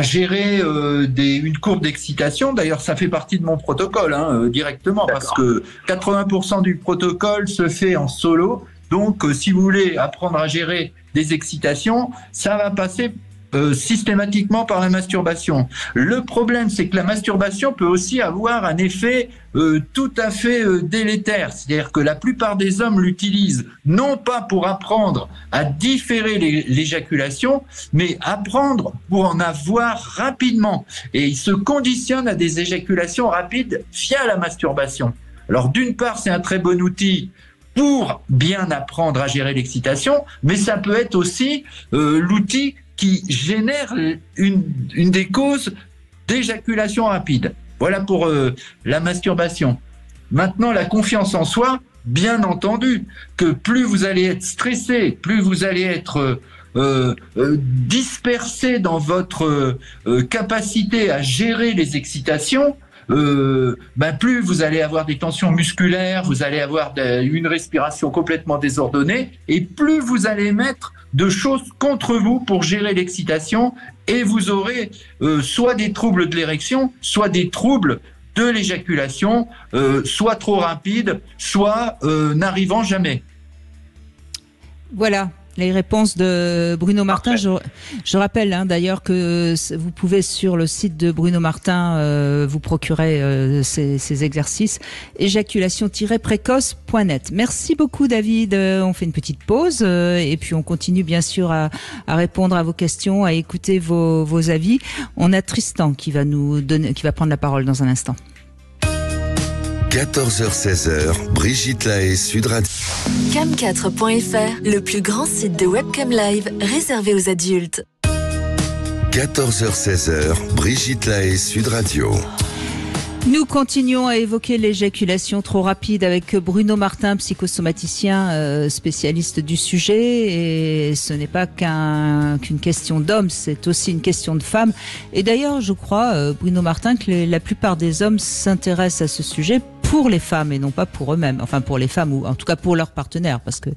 gérer une courbe d'excitation. D'ailleurs, ça fait partie de mon protocole directement. D'accord. Parce que 80% du protocole se fait en solo. Donc, si vous voulez apprendre à gérer des excitations, ça va passer systématiquement par la masturbation. Le problème, c'est que la masturbation peut aussi avoir un effet tout à fait délétère. C'est-à-dire que la plupart des hommes l'utilisent non pas pour apprendre à différer l'éjaculation, mais apprendre pour en avoir rapidement. Et ils se conditionnent à des éjaculations rapides via la masturbation. Alors d'une part, c'est un très bon outil pour bien apprendre à gérer l'excitation, mais ça peut être aussi l'outil qui génère une des causes d'éjaculation rapide. Voilà pour la masturbation. Maintenant, la confiance en soi, bien entendu, que plus vous allez être stressé, plus vous allez être dispersé dans votre capacité à gérer les excitations, plus vous allez avoir des tensions musculaires, vous allez avoir une respiration complètement désordonnée, et plus vous allez mettre de choses contre vous pour gérer l'excitation, et vous aurez soit des troubles de l'érection, soit des troubles de l'éjaculation, soit trop rapide, soit n'arrivant jamais. Voilà les réponses de Bruno Martin. Je rappelle d'ailleurs que vous pouvez sur le site de Bruno Martin vous procurer ces exercices, éjaculation-précoce.net. Merci beaucoup David, on fait une petite pause et puis on continue bien sûr à répondre à vos questions, à écouter vos avis. On a Tristan qui va prendre la parole dans un instant. 14h-16h, Brigitte Lahaie, Sud Radio. Cam4.fr, le plus grand site de webcam live réservé aux adultes. 14h-16h, Brigitte Lahaie, Sud Radio. Nous continuons à évoquer l'éjaculation trop rapide avec Bruno Martin, psychosomaticien spécialiste du sujet. Et ce n'est pas qu'une question d'homme, c'est aussi une question de femme. Et d'ailleurs, je crois, Bruno Martin, que la plupart des hommes s'intéressent à ce sujet pour les femmes et non pas pour eux-mêmes. Enfin, pour les femmes ou en tout cas pour leurs partenaires. Parce que,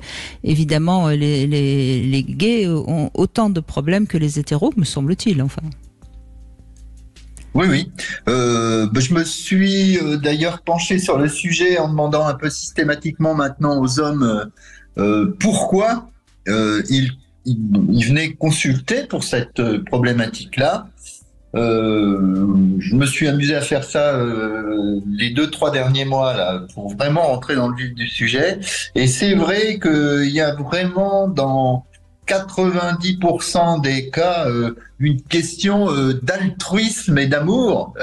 évidemment, les gays ont autant de problèmes que les hétéros, me semble-t-il. Enfin. Oui. Je me suis d'ailleurs penché sur le sujet en demandant un peu systématiquement maintenant aux hommes pourquoi ils venaient consulter pour cette problématique-là. Je me suis amusé à faire ça les 2-3 derniers mois là, pour vraiment rentrer dans le vif du sujet. Et c'est vrai qu'il y a vraiment dans 90% des cas une question d'altruisme et d'amour,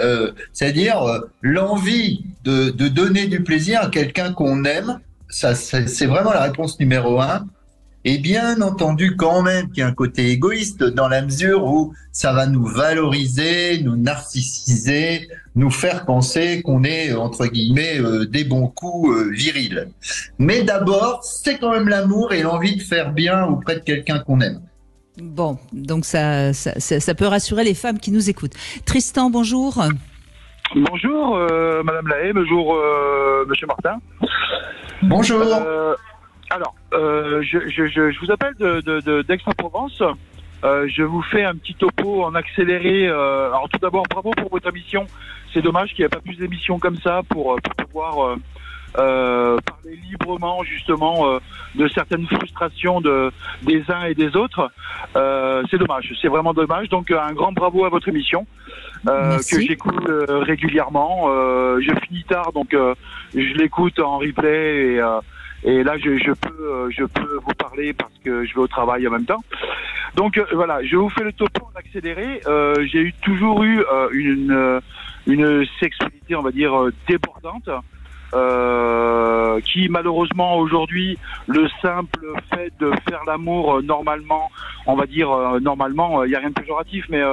c'est-à-dire l'envie de donner du plaisir à quelqu'un qu'on aime. Ça, c'est vraiment la réponse numéro 1. Et bien entendu, quand même, qu'il y a un côté égoïste dans la mesure où ça va nous valoriser, nous narcissiser, nous faire penser qu'on est, entre guillemets, des bons coups virils. Mais d'abord, c'est quand même l'amour et l'envie de faire bien auprès de quelqu'un qu'on aime. Bon, donc ça peut rassurer les femmes qui nous écoutent. Tristan, bonjour. Bonjour, Madame Lahaye, bonjour, Monsieur Martin. Bonjour. Alors, je vous appelle d'Aix-en-Provence. Je vous fais un petit topo en accéléré. Alors tout d'abord, bravo pour votre émission. C'est dommage qu'il n'y ait pas plus d'émissions comme ça pour pouvoir parler librement justement de certaines frustrations des uns et des autres. C'est dommage, c'est vraiment dommage. Donc un grand bravo à votre émission que j'écoute régulièrement. Je finis tard, donc je l'écoute en replay et là, je peux vous parler parce que je vais au travail en même temps. Donc voilà, je vous fais le topo en accéléré. J'ai toujours eu une sexualité, on va dire, débordante, qui malheureusement aujourd'hui, le simple fait de faire l'amour normalement, on va dire normalement, il n'y a rien de péjoratif, mais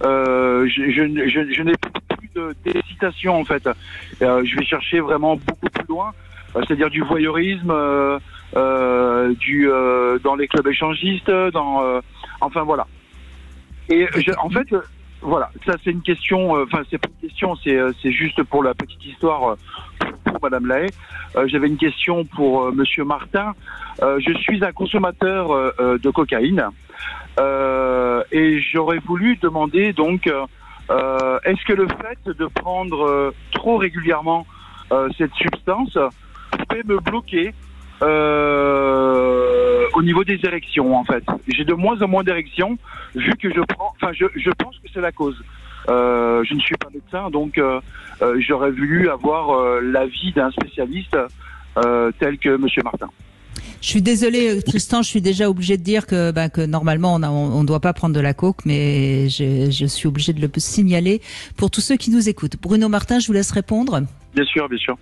je n'ai plus d'excitation en fait. Je vais chercher vraiment beaucoup plus loin. C'est-à-dire du voyeurisme, dans les clubs échangistes, enfin voilà. Et en fait, voilà, ça c'est une question. Enfin, c'est pas une question, c'est juste pour la petite histoire pour Madame Lahaye. J'avais une question pour Monsieur Martin. Je suis un consommateur de cocaïne et j'aurais voulu demander donc, est-ce que le fait de prendre trop régulièrement cette substance pouvait me bloquer au niveau des érections en fait. J'ai de moins en moins d'érections vu que je prends. Enfin, je pense que c'est la cause. Je ne suis pas médecin, donc j'aurais voulu avoir l'avis d'un spécialiste tel que Monsieur Martin. Je suis désolée, Tristan, je suis déjà obligée de dire que normalement on ne doit pas prendre de la coke, mais je suis obligée de le signaler pour tous ceux qui nous écoutent. Bruno Martin, je vous laisse répondre. Bien sûr, bien sûr.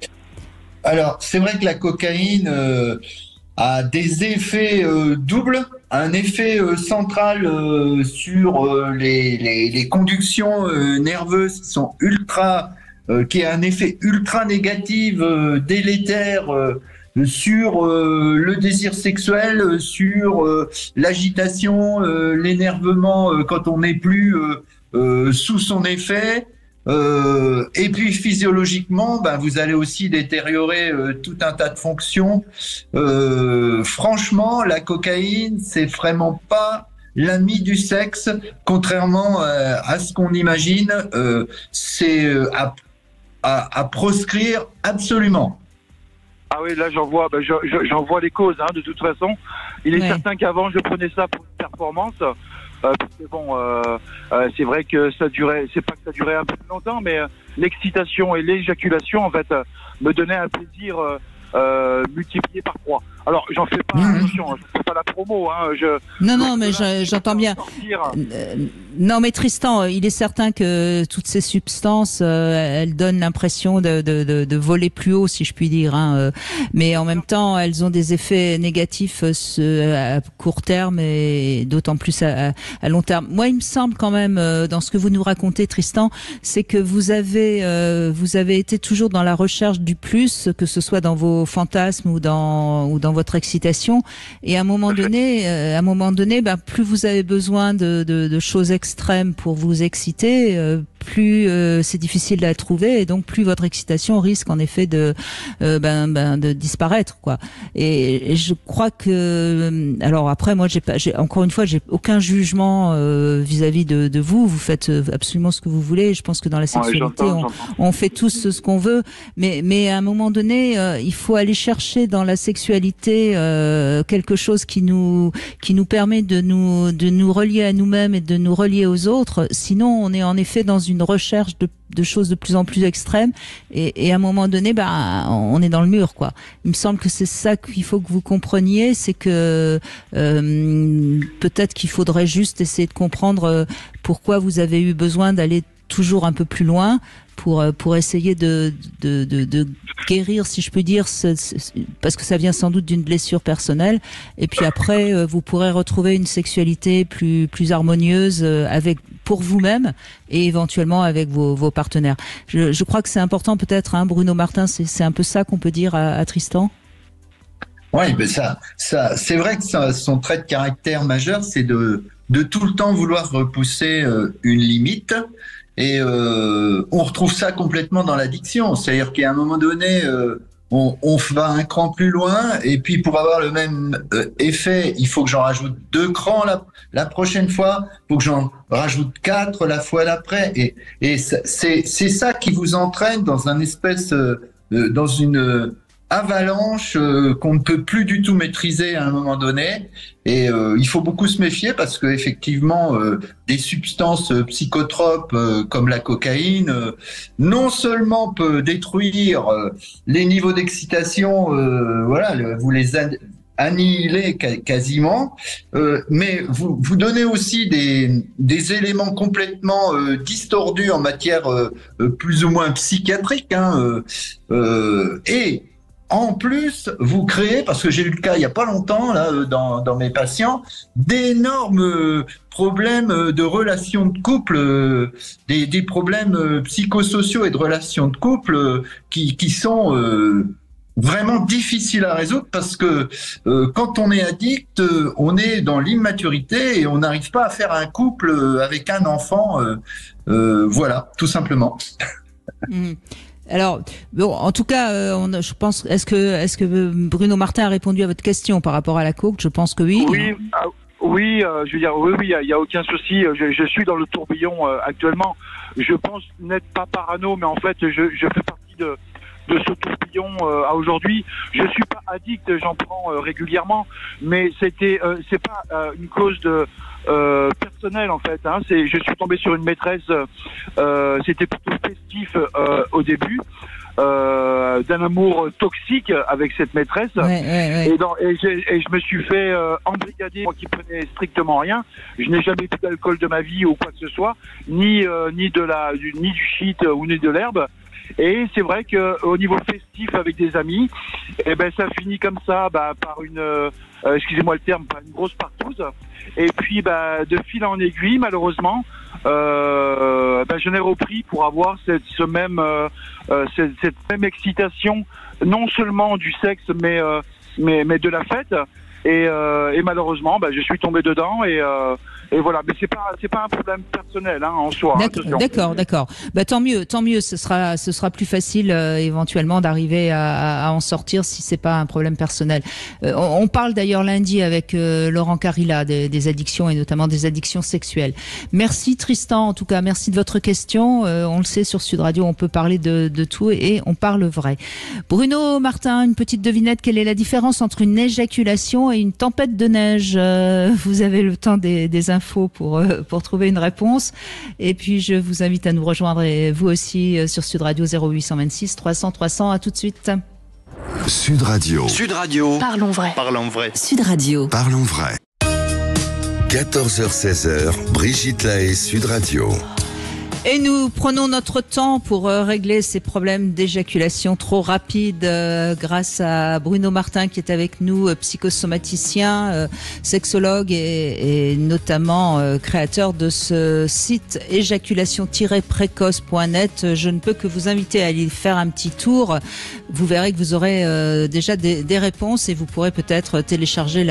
Alors, c'est vrai que la cocaïne a des effets doubles, un effet central sur les conductions nerveuses qui sont qui a un effet ultra négatif, délétère sur le désir sexuel, sur l'agitation, l'énervement quand on n'est plus sous son effet. Et puis physiologiquement, vous allez aussi détériorer tout un tas de fonctions. Franchement, la cocaïne, c'est vraiment pas l'ami du sexe, contrairement à ce qu'on imagine. C'est à proscrire absolument. Ah oui, là j'en vois les causes. De toute façon, il est certain qu'avant je prenais ça pour une performance. Bon, c'est vrai que ça durait, c'est pas que ça durait un peu plus longtemps, mais l'excitation et l'éjaculation en fait me donnaient un plaisir multiplié par 3. Alors j'en fais pas attention, je fais pas la promo. Non, mais j'entends bien. Non, mais Tristan, il est certain que toutes ces substances, elles donnent l'impression de voler plus haut, si je puis dire. Mais en même temps, elles ont des effets négatifs à court terme et d'autant plus à long terme. Moi, il me semble quand même, dans ce que vous nous racontez, Tristan, c'est que vous avez été toujours dans la recherche du plus, que ce soit dans vos fantasmes ou dans votre excitation. Et à un moment donné, plus vous avez besoin de choses extrêmes pour vous exciter, plus c'est difficile à trouver, et donc plus votre excitation risque en effet de disparaître, quoi. Et je crois que, alors après, moi, encore une fois, j'ai aucun jugement vis-à-vis de vous. Vous faites absolument ce que vous voulez. Je pense que dans la sexualité, on fait tous ce qu'on veut, mais à un moment donné, il faut aller chercher dans la sexualité quelque chose qui nous permet de nous relier à nous-mêmes et de nous relier aux autres. Sinon, on est en effet dans une recherche de choses de plus en plus extrêmes, et à un moment donné, on est dans le mur, quoi. Il me semble que c'est ça qu'il faut que vous compreniez, c'est que peut-être qu'il faudrait juste essayer de comprendre pourquoi vous avez eu besoin d'aller toujours un peu plus loin pour essayer de guérir, si je peux dire, parce que ça vient sans doute d'une blessure personnelle. Et puis après, vous pourrez retrouver une sexualité plus harmonieuse pour vous-même et éventuellement avec vos partenaires. Je crois que c'est important, peut-être, hein, Bruno Martin, c'est un peu ça qu'on peut dire à Tristan. Oui, mais ça, c'est vrai que son trait de caractère majeur, c'est de tout le temps vouloir repousser une limite. Et on retrouve ça complètement dans l'addiction. C'est-à-dire qu'à un moment donné, on va un cran plus loin, et puis pour avoir le même effet, il faut que j'en rajoute 2 crans la prochaine fois, il faut que j'en rajoute 4 la fois d'après. Et c'est ça qui vous entraîne dans dans une avalanche qu'on ne peut plus du tout maîtriser à un moment donné, et il faut beaucoup se méfier, parce que effectivement des substances psychotropes comme la cocaïne non seulement peut détruire les niveaux d'excitation, vous les annihilez quasiment, mais vous donnez aussi des éléments complètement distordus en matière plus ou moins psychiatrique, hein, et en plus, vous créez, parce que j'ai eu le cas il y a pas longtemps là dans mes patients, d'énormes problèmes de relations de couple, des problèmes psychosociaux et de relations de couple qui sont vraiment difficiles à résoudre, parce que quand on est addict, on est dans l'immaturité et on n'arrive pas à faire un couple avec un enfant, voilà, tout simplement. Alors, bon, en tout cas, je pense, est-ce que Bruno Martin a répondu à votre question par rapport à la coke? Je pense que oui. Oui, je veux dire, oui, il y a aucun souci. Je suis dans le tourbillon actuellement. Je pense n'être pas parano, mais en fait, je fais partie de ce tourbillon à aujourd'hui. Je suis pas addict, j'en prends régulièrement, mais c'est pas une cause personnelle, en fait, hein. Je suis tombé sur une maîtresse, c'était plutôt festif au début, d'un amour toxique avec cette maîtresse, ouais. Et je me suis fait embrigader, moi qui prenais strictement rien. Je n'ai jamais bu d'alcool de ma vie ou quoi que ce soit, ni du shit ou ni de l'herbe. Et c'est vrai que au niveau festif avec des amis, ça finit comme ça, par une, excusez-moi le terme, par une grosse partouze. Et puis, de fil en aiguille, malheureusement, je n'ai repris pour avoir cette même excitation, non seulement du sexe, mais de la fête. Et malheureusement, je suis tombé dedans, et voilà. Mais c'est pas un problème personnel, hein, en soi. D'accord. Tant mieux. Ce sera plus facile éventuellement d'arriver à en sortir si c'est pas un problème personnel. On parle d'ailleurs lundi avec Laurent Carilla des addictions, et notamment des addictions sexuelles. Merci Tristan, en tout cas, merci de votre question. On le sait, sur Sud Radio, on peut parler de tout, et on parle vrai. Bruno Martin, une petite devinette: quelle est la différence entre une éjaculation et une tempête de neige? Vous avez le temps des infos pour trouver une réponse, et puis je vous invite à nous rejoindre, et vous aussi, sur Sud Radio 0826 300 300. À tout de suite. Sud Radio. Parlons vrai. Sud Radio. Parlons vrai. 14h-16h, Brigitte Lahaie, Sud Radio. Et nous prenons notre temps pour régler ces problèmes d'éjaculation trop rapide grâce à Bruno Martin, qui est avec nous, psychosomaticien, sexologue et notamment créateur de ce site éjaculation-précoce.net. Je ne peux que vous inviter à aller faire un petit tour. Vous verrez que vous aurez déjà des réponses, et vous pourrez peut-être télécharger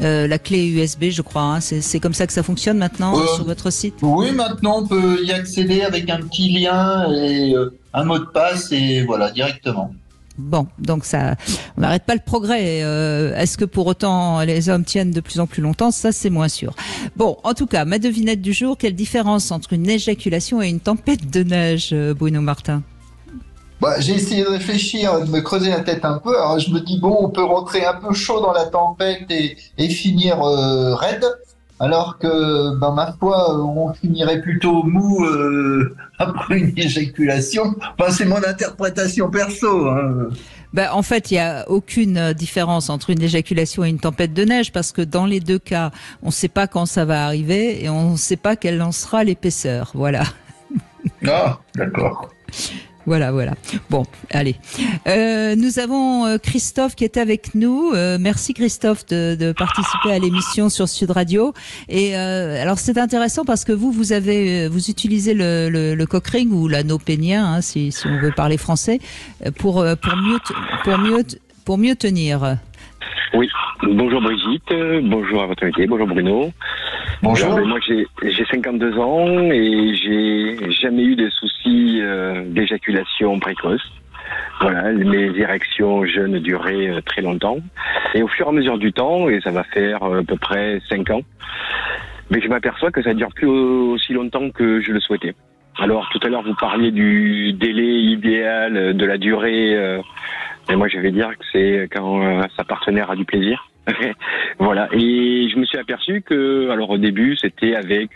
la clé USB, je crois. Hein. C'est comme ça que ça fonctionne maintenant sur votre site? Oui, maintenant on peut y accéder avec un petit lien et un mot de passe et voilà, directement. Bon, donc ça, on n'arrête pas le progrès. Est-ce que pour autant les hommes tiennent de plus en plus longtemps? Ça, c'est moins sûr. Bon, en tout cas, ma devinette du jour, quelle différence entre une éjaculation et une tempête de neige, Bruno Martin? J'ai essayé de réfléchir, de me creuser la tête un peu. Alors je me dis, bon, on peut rentrer un peu chaud dans la tempête et finir raide. Alors que, ma foi, on finirait plutôt mou après une éjaculation. Enfin, c'est mon interprétation perso. Hein. En fait, il n'y a aucune différence entre une éjaculation et une tempête de neige parce que dans les deux cas, on ne sait pas quand ça va arriver et on ne sait pas quelle en sera l'épaisseur. Voilà. Ah, d'accord. Voilà. Bon, allez. Nous avons Christophe qui est avec nous. Merci Christophe de participer à l'émission sur Sud Radio. Et alors c'est intéressant parce que vous utilisez le cock ring ou l'anneau pénien, hein, si on veut parler français, pour mieux tenir. Oui. Bonjour Brigitte, bonjour à votre invité, bonjour Bruno. Bonjour. Moi j'ai 52 ans et j'ai jamais eu de soucis d'éjaculation précoce. Voilà, mes érections jeunes duraient très longtemps. Et au fur et à mesure du temps, et ça va faire à peu près 5 ans, mais je m'aperçois que ça ne dure plus aussi longtemps que je le souhaitais. Alors tout à l'heure vous parliez du délai idéal, de la durée, et moi je vais dire que c'est quand sa partenaire a du plaisir. Voilà, et je me suis aperçu que, alors au début c'était avec,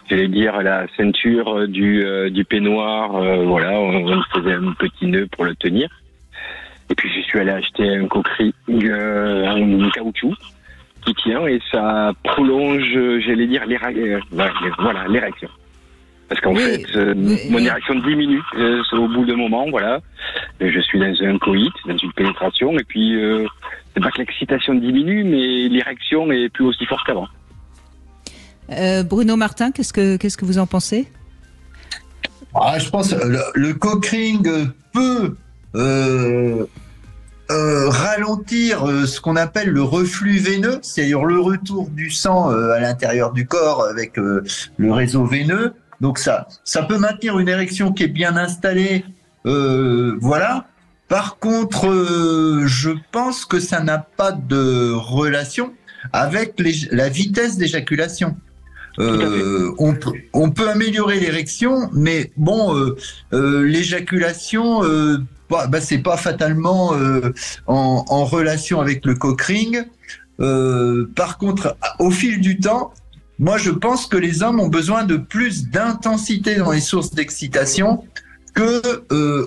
j'allais dire, la ceinture du peignoir, voilà, on faisait un petit nœud pour le tenir. Et puis je suis allé acheter un cock ring, un caoutchouc qui tient et ça prolonge, j'allais dire, l'érection. Parce qu'en fait, mon érection diminue au bout d'un moment, voilà. Je suis dans un coït, dans une pénétration, et puis c'est pas que l'excitation diminue, mais l'érection est plus aussi forte qu'avant. Bruno Martin, qu'est-ce que vous en pensez? Je pense que le cock ring peut ralentir ce qu'on appelle le reflux veineux, c'est-à-dire le retour du sang à l'intérieur du corps avec le réseau veineux. Donc ça peut maintenir une érection qui est bien installée, voilà. Par contre, je pense que ça n'a pas de relation avec la vitesse d'éjaculation. On peut améliorer l'érection, mais bon, l'éjaculation, c'est pas fatalement en relation avec le cock ring. Par contre, au fil du temps, moi, je pense que les hommes ont besoin de plus d'intensité dans les sources d'excitation que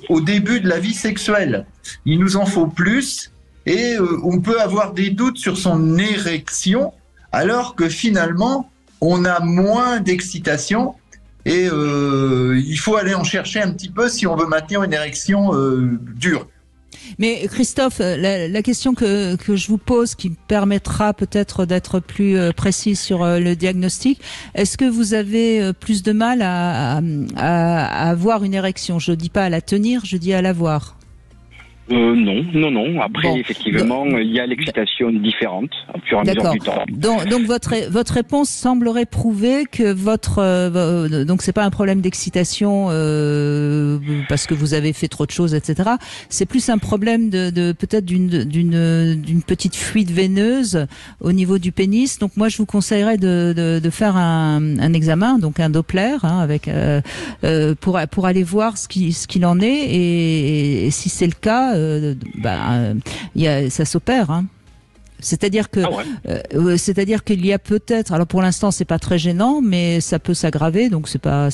au début de la vie sexuelle. Il nous en faut plus et on peut avoir des doutes sur son érection alors que finalement, on a moins d'excitation et il faut aller en chercher un petit peu si on veut maintenir une érection dure. Mais Christophe, la question que je vous pose, qui me permettra peut-être d'être plus précis sur le diagnostic, est-ce que vous avez plus de mal à avoir une érection? Je dis pas à la tenir, je dis à l'avoir. Non. Après, effectivement, il y a l'excitation différente au fur et à mesure du temps. Donc votre réponse semblerait prouver que donc c'est pas un problème d'excitation parce que vous avez fait trop de choses, etc. C'est plus un problème de peut-être d'une petite fuite veineuse au niveau du pénis. Donc moi, je vous conseillerais de faire un examen, donc un Doppler, hein, avec pour aller voir ce qu'il en est et si c'est le cas. Ça s'opère, hein. C'est-à-dire que, c'est-à-dire qu'il y a peut-être, alors pour l'instant c'est pas très gênant, mais ça peut s'aggraver, donc c'est pas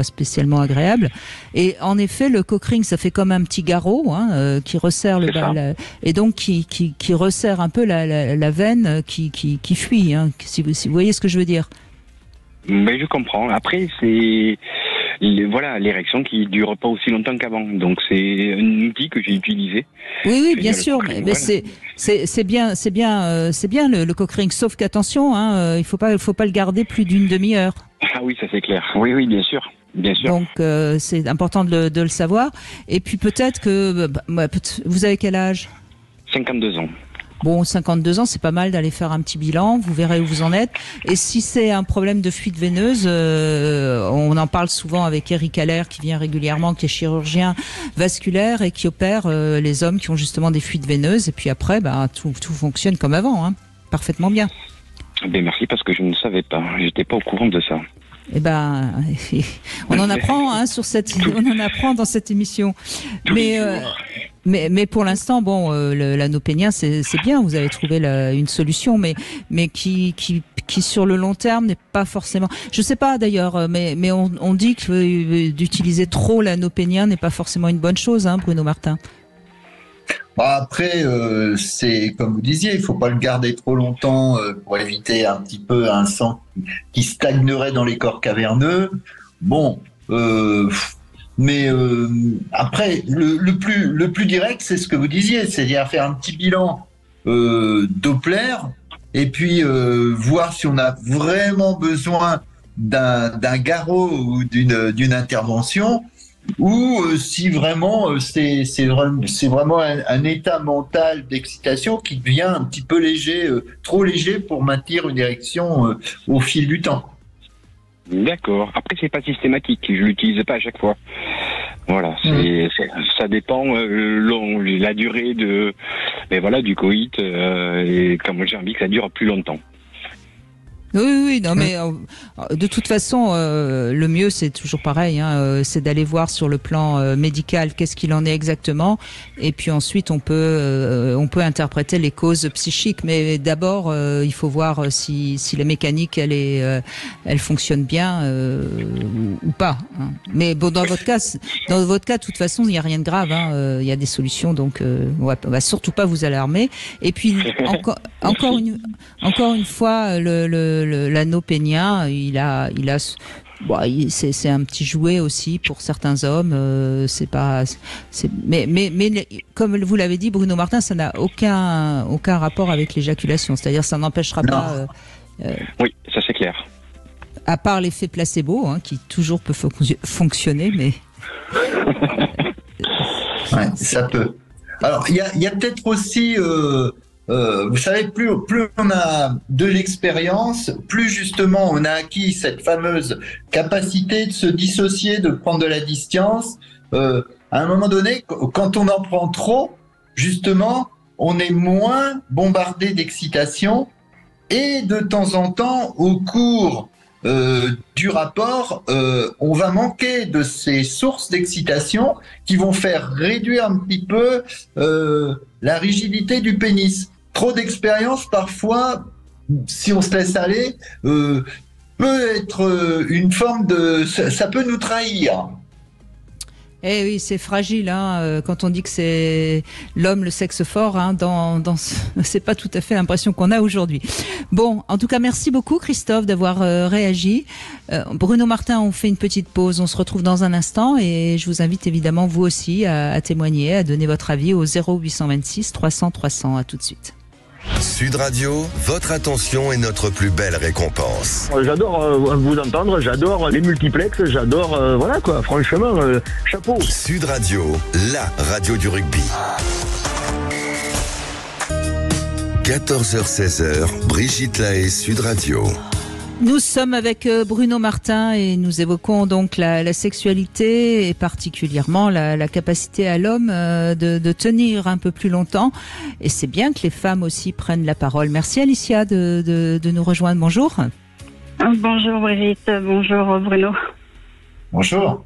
spécialement agréable. Et en effet, le cock ring, ça fait comme un petit garrot, hein, qui resserre et donc qui resserre un peu la veine qui fuit, hein, si vous voyez ce que je veux dire. Mais je comprends. Après, c'est l'érection qui dure pas aussi longtemps qu'avant. Donc c'est un outil que j'ai utilisé. Oui, bien sûr. Mais c'est bien le cock ring. Sauf qu'attention, hein, il faut pas le garder plus d'une demi-heure. Ah oui, ça c'est clair. Oui, bien sûr. Bien sûr. Donc c'est important de le savoir. Et puis peut-être que vous avez quel âge? 52 ans. Bon, 52 ans, c'est pas mal d'aller faire un petit bilan. Vous verrez où vous en êtes. Et si c'est un problème de fuite veineuse, on en parle souvent avec Eric Allaire qui vient régulièrement, qui est chirurgien vasculaire et qui opère les hommes qui ont justement des fuites veineuses. Et puis après, tout fonctionne comme avant, hein, parfaitement bien. Ben merci, parce que je ne savais pas. J'étais pas au courant de ça. Eh ben, on en apprend on en apprend dans cette émission. Mais pour l'instant, bon, l'anopénien, c'est bien. Vous avez trouvé une solution, mais qui sur le long terme n'est pas forcément. Je sais pas d'ailleurs, mais on dit que d'utiliser trop l'anopénien n'est pas forcément une bonne chose, hein, Bruno Martin. Après, c'est comme vous disiez, il faut pas le garder trop longtemps pour éviter un petit peu un sang qui stagnerait dans les corps caverneux. Bon, mais après, le plus direct, c'est ce que vous disiez, c'est-à-dire faire un petit bilan Doppler et puis voir si on a vraiment besoin d'un garrot ou d'une intervention. Ou si vraiment c'est vraiment un état mental d'excitation qui devient un petit peu léger, trop léger pour maintenir une érection au fil du temps. D'accord. Après, c'est pas systématique. Je l'utilise pas à chaque fois. Voilà. Ça dépend la durée du coït. Et comme j'ai envie que ça dure plus longtemps. Oui, non, mais de toute façon, le mieux, c'est toujours pareil, hein, c'est d'aller voir sur le plan médical qu'est-ce qu'il en est exactement, et puis ensuite on peut interpréter les causes psychiques, mais d'abord il faut voir si la mécanique elle fonctionne bien ou pas. Hein. Mais bon, dans votre cas, de toute façon, il n'y a rien de grave, hein, il y a des solutions, donc on va surtout pas vous alarmer. Et puis encore une fois, l'anopénien, c'est un petit jouet aussi pour certains hommes. Mais comme vous l'avez dit, Bruno Martin, ça n'a aucun rapport avec l'éjaculation. C'est-à-dire, ça n'empêchera pas. Oui, ça c'est clair. À part l'effet placebo, hein, qui toujours peut fonctionner, mais. Ouais, ça peut. Alors, il y a peut-être aussi. Vous savez, plus on a de l'expérience, plus justement on a acquis cette fameuse capacité de se dissocier, de prendre de la distance. À un moment donné, quand on en prend trop, justement, on est moins bombardé d'excitation et de temps en temps, au cours du rapport, on va manquer de ces sources d'excitation qui vont faire réduire un petit peu la rigidité du pénis. Trop d'expérience, parfois, si on se laisse aller, peut être une forme de... Ça peut nous trahir. Eh oui, c'est fragile, hein, quand on dit que c'est l'homme le sexe fort, hein, c'est pas tout à fait l'impression qu'on a aujourd'hui. Bon, en tout cas, merci beaucoup Christophe d'avoir réagi. Bruno Martin, on fait une petite pause, on se retrouve dans un instant et je vous invite évidemment vous aussi à témoigner, à donner votre avis au 0826 300 300. À tout de suite. Sud Radio, votre attention est notre plus belle récompense. J'adore vous entendre, j'adore les multiplexes, j'adore, voilà quoi, franchement, chapeau. Sud Radio, la radio du rugby. 14h-16h, Brigitte Lahaie, Sud Radio. Nous sommes avec Bruno Martin et nous évoquons donc la sexualité et particulièrement la capacité à l'homme de tenir un peu plus longtemps. Et c'est bien que les femmes aussi prennent la parole. Merci Alicia de nous rejoindre. Bonjour. Bonjour Brigitte, bonjour Bruno. Bonjour.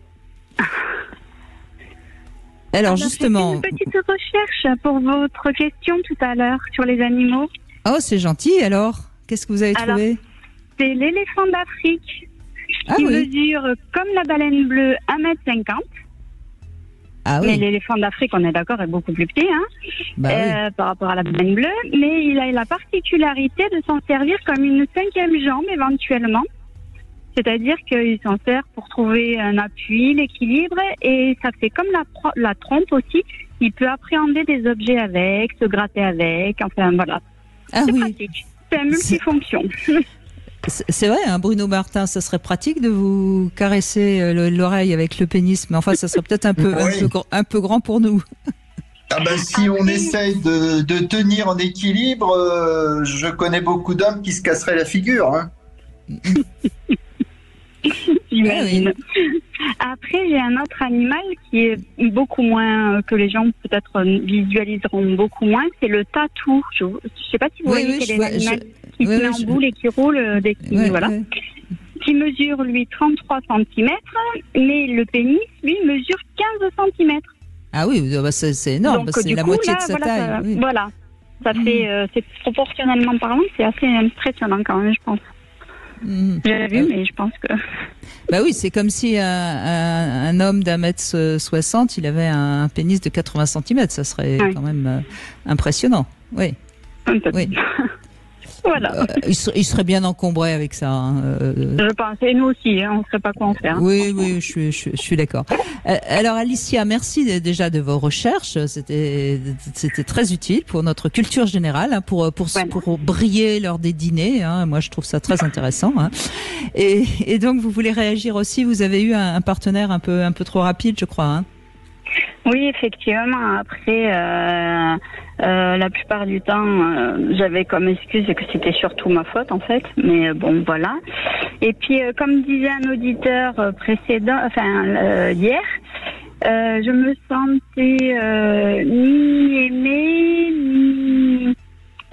Alors justement... Une petite recherche pour votre question tout à l'heure sur les animaux. Oh, c'est gentil alors. Qu'est-ce que vous avez trouvé ? C'est l'éléphant d'Afrique qui mesure comme la baleine bleue 1,50 m. Ah oui. Mais l'éléphant d'Afrique, on est d'accord, est beaucoup plus petit oui. Par rapport à la baleine bleue. Mais il a la particularité de s'en servir comme une 5e jambe éventuellement. C'est-à-dire qu'il s'en sert pour trouver un appui, l'équilibre. Et ça fait comme la trompe aussi. Il peut appréhender des objets avec, se gratter avec. Enfin voilà. C'est pratique. C'est un multifonction. C'est vrai, hein, Bruno Martin, ça serait pratique de vous caresser l'oreille avec le pénis, mais enfin, ça serait peut-être un peu grand pour nous. Si on essaye de tenir en équilibre, je connais beaucoup d'hommes qui se casseraient la figure. Hein. J'imagine. Après, j'ai un autre animal qui est beaucoup moins, que les gens peut-être visualiseront beaucoup moins, c'est le tatou. Je ne sais pas si vous voyez quel est l'animal qui se met en boule et qui roule dès qu'il qui mesure, lui, 33 cm, mais le pénis, lui, mesure 15 cm. Ah oui, c'est énorme, donc, c'est la moitié de sa taille. Voilà, ça fait, c'est proportionnellement parlant, c'est assez impressionnant quand même, je pense. J'ai vu, mais je pense que... oui, c'est comme si un homme d'1m60, il avait un pénis de 80 cm, ça serait quand même impressionnant. Oui. Oui. Voilà. Il serait bien encombré avec ça. Je pense, et nous aussi, on ne sait pas quoi en faire. Oui, je suis d'accord. Alors Alicia, merci déjà de vos recherches. C'était très utile pour notre culture générale, pour briller lors des dîners. Moi, je trouve ça très intéressant. Et donc, vous voulez réagir aussi. Vous avez eu un partenaire un peu trop rapide, je crois. Oui, effectivement. Après, la plupart du temps, j'avais comme excuse que c'était surtout ma faute, en fait. Mais bon, voilà. Et puis, comme disait un auditeur précédent, hier, je me sentais ni aimée,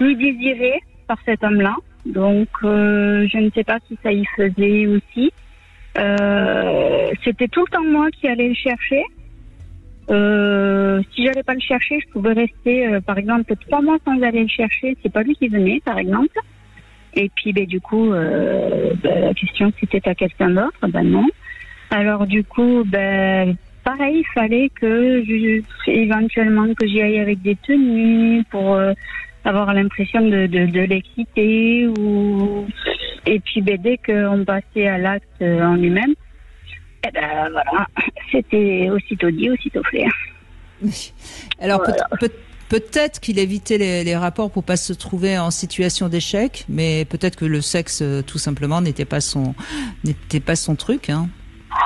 ni désirée par cet homme-là. Donc, je ne sais pas si ça y faisait aussi. C'était tout le temps moi qui allais le chercher. Si j'allais pas le chercher, je pouvais rester, par exemple, 3 mois sans aller le chercher. C'est pas lui qui venait, par exemple. Et puis, du coup, la question, c'était à quelqu'un d'autre. Non. Alors, du coup, pareil, il fallait que éventuellement que j'y aille avec des tenues pour avoir l'impression de l'exciter. Et puis, dès qu'on passait à l'acte en lui-même, voilà, c'était aussitôt dit, aussitôt fait. Alors peut-être qu'il évitait les rapports pour pas se trouver en situation d'échec, mais peut-être que le sexe tout simplement n'était pas son truc.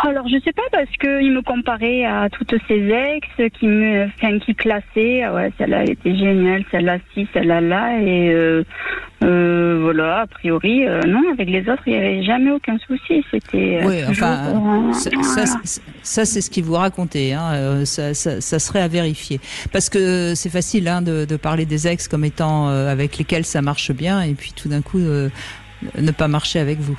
Alors je sais pas, parce que il me comparait à toutes ses ex qui classaient. Celle-là était géniale, celle-là ci, celle-là là, et voilà, a priori non, avec les autres il n'y avait jamais aucun souci. C'était ça c'est ce qu'il vous racontait. Ça serait à vérifier, parce que c'est facile de parler des ex comme étant avec lesquels ça marche bien, et puis tout d'un coup ne pas marcher avec vous.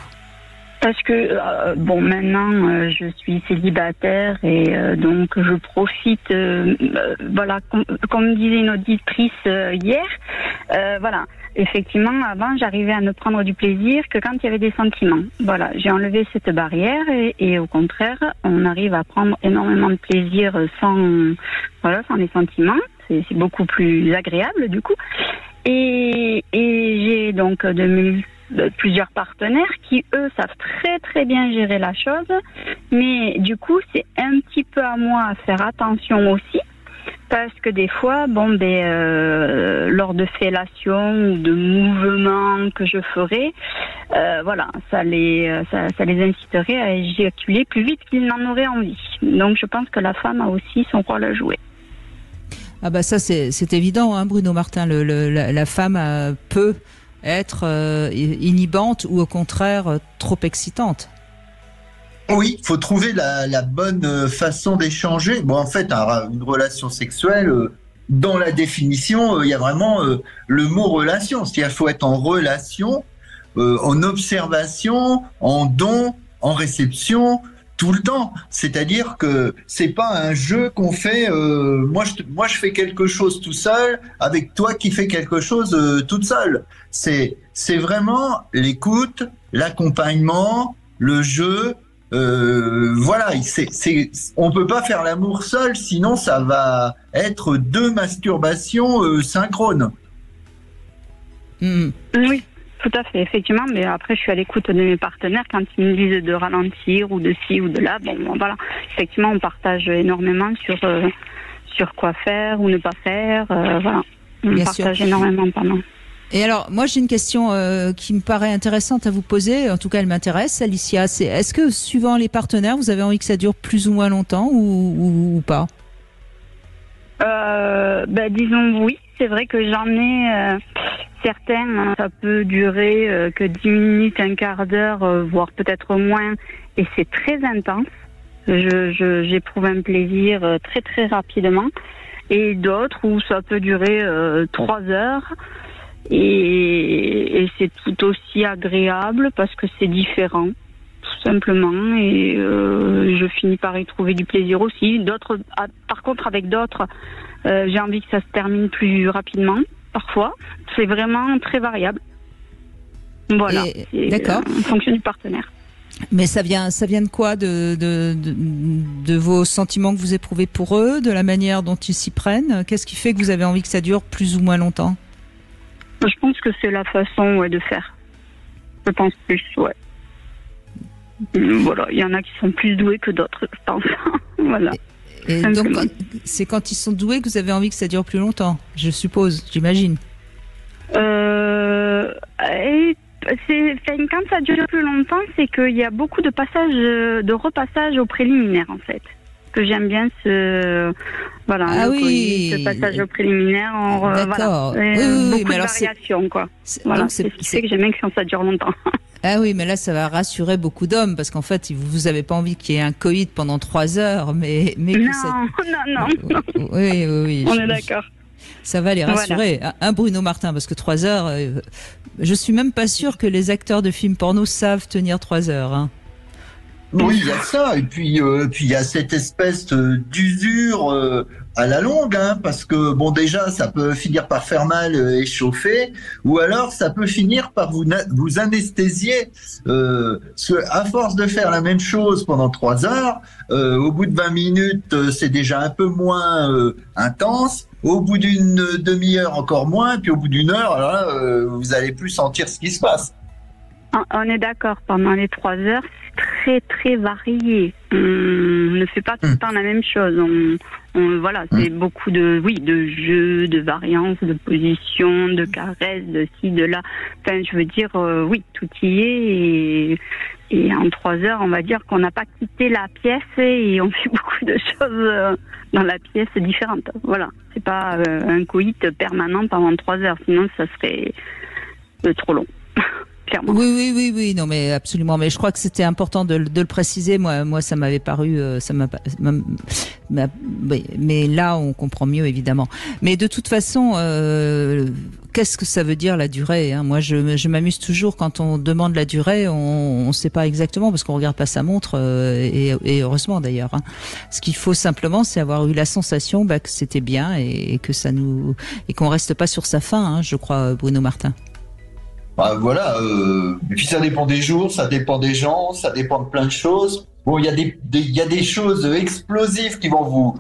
Parce que, maintenant, je suis célibataire et donc je profite, voilà, comme disait une auditrice hier, voilà, effectivement, avant, j'arrivais à ne prendre du plaisir que quand il y avait des sentiments. Voilà, j'ai enlevé cette barrière et au contraire, on arrive à prendre énormément de plaisir sans les sentiments. C'est beaucoup plus agréable, du coup. Et j'ai donc plusieurs partenaires qui, eux, savent très très bien gérer la chose, mais du coup c'est un petit peu à moi à faire attention aussi, parce que des fois lors de fellations ou de mouvements que je ferais, voilà, ça les inciterait à éjaculer plus vite qu'ils n'en auraient envie. Donc je pense que la femme a aussi son rôle à jouer. Ça c'est évident, Bruno Martin, la femme peut être inhibante ou au contraire trop excitante. Oui, il faut trouver la bonne façon d'échanger. En fait, une relation sexuelle, dans la définition, il y a vraiment le mot relation. C'est-à-dire qu'il faut être en relation, en observation, en don, en réception, tout le temps. C'est-à-dire que c'est pas un jeu qu'on fait. Moi, je fais quelque chose tout seul avec toi qui fais quelque chose toute seule. C'est vraiment l'écoute, l'accompagnement, le jeu. Voilà. On peut pas faire l'amour seul, sinon ça va être 2 masturbations synchrones. Oui. Tout à fait, effectivement, mais après je suis à l'écoute de mes partenaires quand ils me disent de ralentir ou de ci ou de là. Voilà, effectivement, on partage énormément sur quoi faire ou ne pas faire. Voilà, on partage énormément, pardon. Et alors, moi j'ai une question qui me paraît intéressante à vous poser, en tout cas elle m'intéresse, Alicia, est-ce que suivant les partenaires, vous avez envie que ça dure plus ou moins longtemps ou pas ? Disons oui, c'est vrai que j'en ai certains, ça peut durer que 10 minutes, un quart d'heure, voire peut-être moins, et c'est très intense. J'éprouve un plaisir très très rapidement, et d'autres où ça peut durer 3 heures, et c'est tout aussi agréable parce que c'est différent, tout simplement, et je finis par y trouver du plaisir aussi. D'autres, par contre, avec d'autres, j'ai envie que ça se termine plus rapidement, parfois. C'est vraiment très variable. Voilà, d'accord. En fonction du partenaire. Mais ça vient de quoi, de vos sentiments que vous éprouvez pour eux, de la manière dont ils s'y prennent? Qu'est-ce qui fait que vous avez envie que ça dure plus ou moins longtemps? Je pense que c'est la façon de faire. Je pense plus, ouais. Voilà, il y en a qui sont plus doués que d'autres, je pense. Voilà. Et donc, c'est quand ils sont doués que vous avez envie que ça dure plus longtemps, je suppose, j'imagine. Quand ça dure plus longtemps, c'est qu'il y a beaucoup de repassage au préliminaire, en fait. Que j'aime bien ce passage au préliminaire. D'accord. Voilà. Beaucoup de variations, quoi. Voilà, c'est ce qui fait que j'aime bien que ça dure longtemps. Ah oui, mais là, ça va rassurer beaucoup d'hommes, parce qu'en fait, vous n'avez pas envie qu'il y ait un coït pendant 3 heures, mais non. Oui. On est d'accord. Ça va les rassurer. Voilà. Un Bruno Martin, parce que 3 heures, je suis même pas sûre que les acteurs de films porno savent tenir 3 heures. Hein. Oui, il y a ça. Et puis il y a cette espèce d'usure à la longue, hein, parce que bon, déjà, ça peut finir par faire mal et chauffer, ou alors ça peut finir par vous anesthésier. À force de faire la même chose pendant 3 heures, au bout de 20 minutes, c'est déjà un peu moins intense. Au bout d'une demi-heure, encore moins. Puis au bout d'une heure, alors là, vous allez plus sentir ce qui se passe. On est d'accord. Pendant les 3 heures, c'est très très varié. On ne fait pas tout le temps la même chose. C'est beaucoup de jeux, de variances, de positions, de caresses, de ci, de là. Enfin, je veux dire, tout y est. Et en 3 heures, on va dire qu'on n'a pas quitté la pièce et on fait beaucoup de choses dans la pièce différentes. Voilà, c'est pas un coït permanent pendant 3 heures, sinon ça serait trop long. Clairement. Oui, non, mais absolument. Mais je crois que c'était important de le préciser. Moi, ça m'avait paru, mais là, on comprend mieux, évidemment. Mais de toute façon, qu'est-ce que ça veut dire la durée, hein? Moi, je m'amuse toujours quand on demande la durée, on sait pas exactement parce qu'on regarde pas sa montre, et heureusement d'ailleurs. Hein. Ce qu'il faut simplement, c'est avoir eu la sensation que c'était bien et que et qu'on reste pas sur sa faim, hein, je crois, Bruno Martin. Voilà, et puis ça dépend des jours, ça dépend des gens, ça dépend de plein de choses. Bon, il y a des choses explosives qui vont vous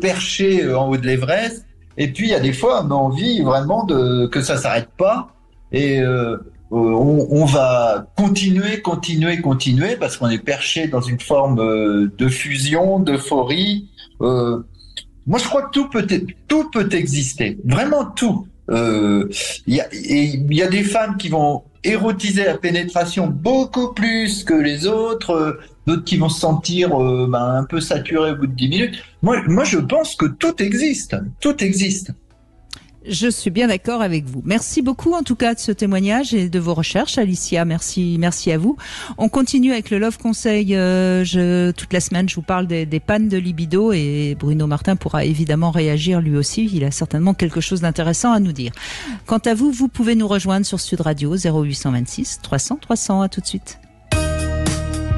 percher en haut de l'Everest, et puis il y a des fois on a envie vraiment que ça s'arrête pas, et on va continuer parce qu'on est perché dans une forme de fusion, d'euphorie. Moi, je crois que tout peut exister, vraiment tout. Il y a des femmes qui vont érotiser la pénétration beaucoup plus que les autres, d'autres qui vont se sentir un peu saturés au bout de 10 minutes. Moi, je pense que tout existe. Je suis bien d'accord avec vous. Merci beaucoup en tout cas de ce témoignage et de vos recherches, Alicia. Merci à vous. On continue avec le Love Conseil. Toute la semaine, je vous parle des pannes de libido et Bruno Martin pourra évidemment réagir lui aussi. Il a certainement quelque chose d'intéressant à nous dire. Quant à vous, vous pouvez nous rejoindre sur Sud Radio 0826 300 300. À tout de suite.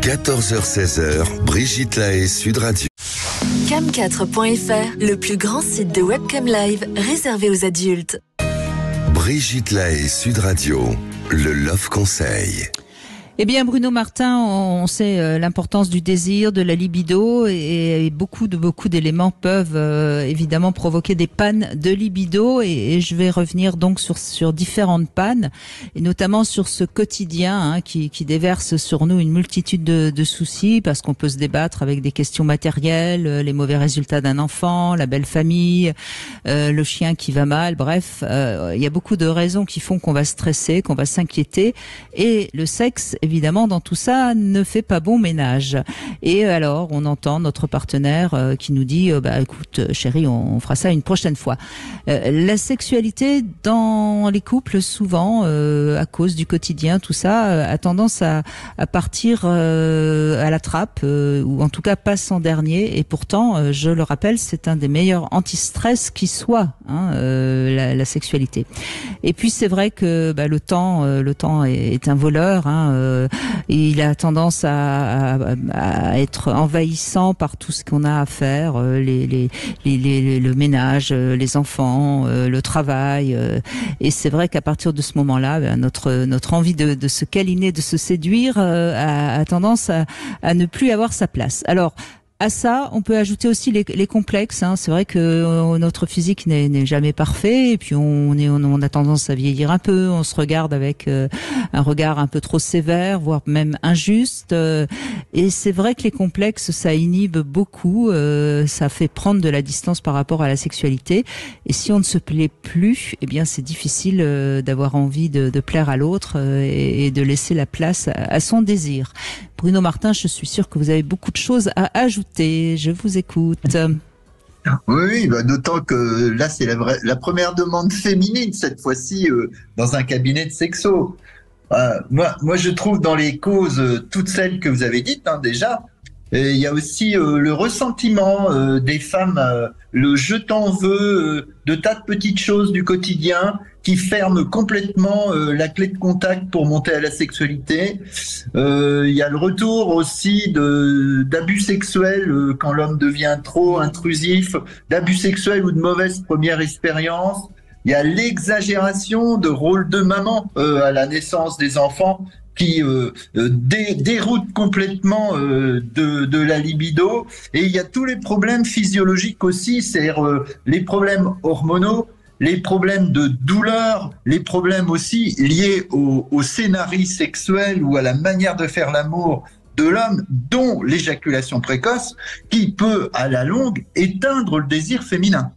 14h-16h, Brigitte Lahaie, Sud Radio. Cam4.fr, le plus grand site de webcam live réservé aux adultes. Brigitte Lahaie, Sud Radio, le Love Conseil. Eh bien, Bruno Martin, on sait l'importance du désir, de la libido, et beaucoup d'éléments peuvent évidemment provoquer des pannes de libido, et je vais revenir donc sur différentes pannes, et notamment sur ce quotidien qui déverse sur nous une multitude de soucis, parce qu'on peut se débattre avec des questions matérielles, les mauvais résultats d'un enfant, la belle famille, le chien qui va mal, bref, il y a beaucoup de raisons qui font qu'on va stresser, qu'on va s'inquiéter, et le sexe, évidemment, évidemment, dans tout ça, ne fait pas bon ménage. Et alors, on entend notre partenaire qui nous dit écoute, chérie, on fera ça une prochaine fois. La sexualité dans les couples, souvent, à cause du quotidien, tout ça, a tendance à partir à la trappe, ou en tout cas passe en dernier. Et pourtant, je le rappelle, c'est un des meilleurs anti-stress qui soit, la sexualité. Et puis c'est vrai que le temps est un voleur. Il a tendance à être envahissant par tout ce qu'on a à faire, le ménage, les enfants, le travail. Et c'est vrai qu'à partir de ce moment-là, notre envie de se câliner, de se séduire, a tendance à ne plus avoir sa place. Alors, à ça, on peut ajouter aussi les complexes. C'est vrai que notre physique n'est jamais parfait, et puis on a tendance à vieillir un peu. On se regarde avec un regard un peu trop sévère, voire même injuste. Et c'est vrai que les complexes, ça inhibe beaucoup. Ça fait prendre de la distance par rapport à la sexualité. Et si on ne se plaît plus, eh bien c'est difficile d'avoir envie de plaire à l'autre et de laisser la place à son désir. Bruno Martin, je suis sûre que vous avez beaucoup de choses à ajouter. Je vous écoute. Oui, d'autant que là, c'est la première demande féminine, cette fois-ci, dans un cabinet de sexo. Moi, je trouve dans les causes, toutes celles que vous avez dites, déjà, il y a aussi le ressentiment des femmes, le je t'en veux, de tas de petites choses du quotidien qui ferment complètement la clé de contact pour monter à la sexualité. Il y a le retour aussi d'abus sexuels quand l'homme devient trop intrusif, d'abus sexuels ou de mauvaises premières expériences. Il y a l'exagération de rôle de maman à la naissance des enfants qui déroute complètement de la libido. Et il y a tous les problèmes physiologiques aussi, c'est-à-dire les problèmes hormonaux, les problèmes de douleur, les problèmes aussi liés au scénario sexuel ou à la manière de faire l'amour de l'homme, dont l'éjaculation précoce, qui peut, à la longue, éteindre le désir féminin.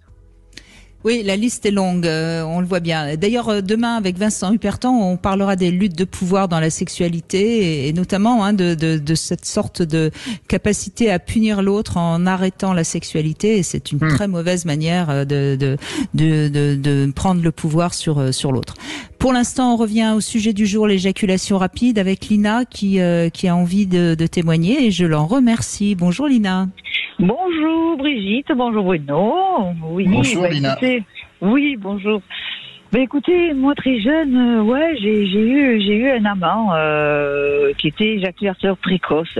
Oui, la liste est longue, on le voit bien. D'ailleurs, demain, avec Vincent Hupertan, on parlera des luttes de pouvoir dans la sexualité et notamment de cette sorte de capacité à punir l'autre en arrêtant la sexualité. Et c'est une très mauvaise manière de prendre le pouvoir sur l'autre. Pour l'instant, on revient au sujet du jour, l'éjaculation rapide, avec Lina qui a envie de témoigner et je l'en remercie. Bonjour Lina. Bonjour Brigitte, bonjour Bruno. Oui, bonjour Lina. Oui, bonjour. Écoutez, moi très jeune, j'ai eu un amant qui était éjaculateur précoce.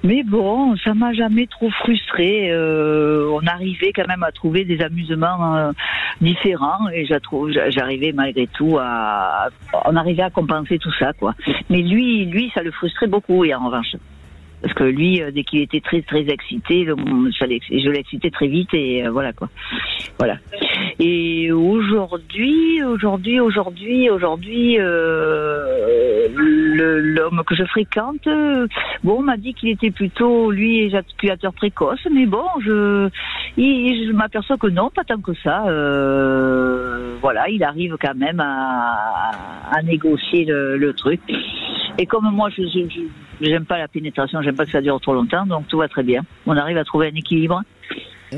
Mais bon, ça m'a jamais trop frustrée. On arrivait quand même à trouver des amusements différents et j'arrivais malgré tout on arrivait à compenser tout ça, quoi. Mais lui, ça le frustrait beaucoup, et en revanche. Parce que lui, dès qu'il était très très excité, je l'excitais très vite et voilà quoi. Voilà. Et aujourd'hui, l'homme que je fréquente, m'a dit qu'il était plutôt lui éjaculateur précoce, mais bon, je m'aperçois que non, pas tant que ça. Voilà, il arrive quand même à négocier le truc. Et comme moi, j'aime pas la pénétration, j'aime pas que ça dure trop longtemps, donc tout va très bien. On arrive à trouver un équilibre.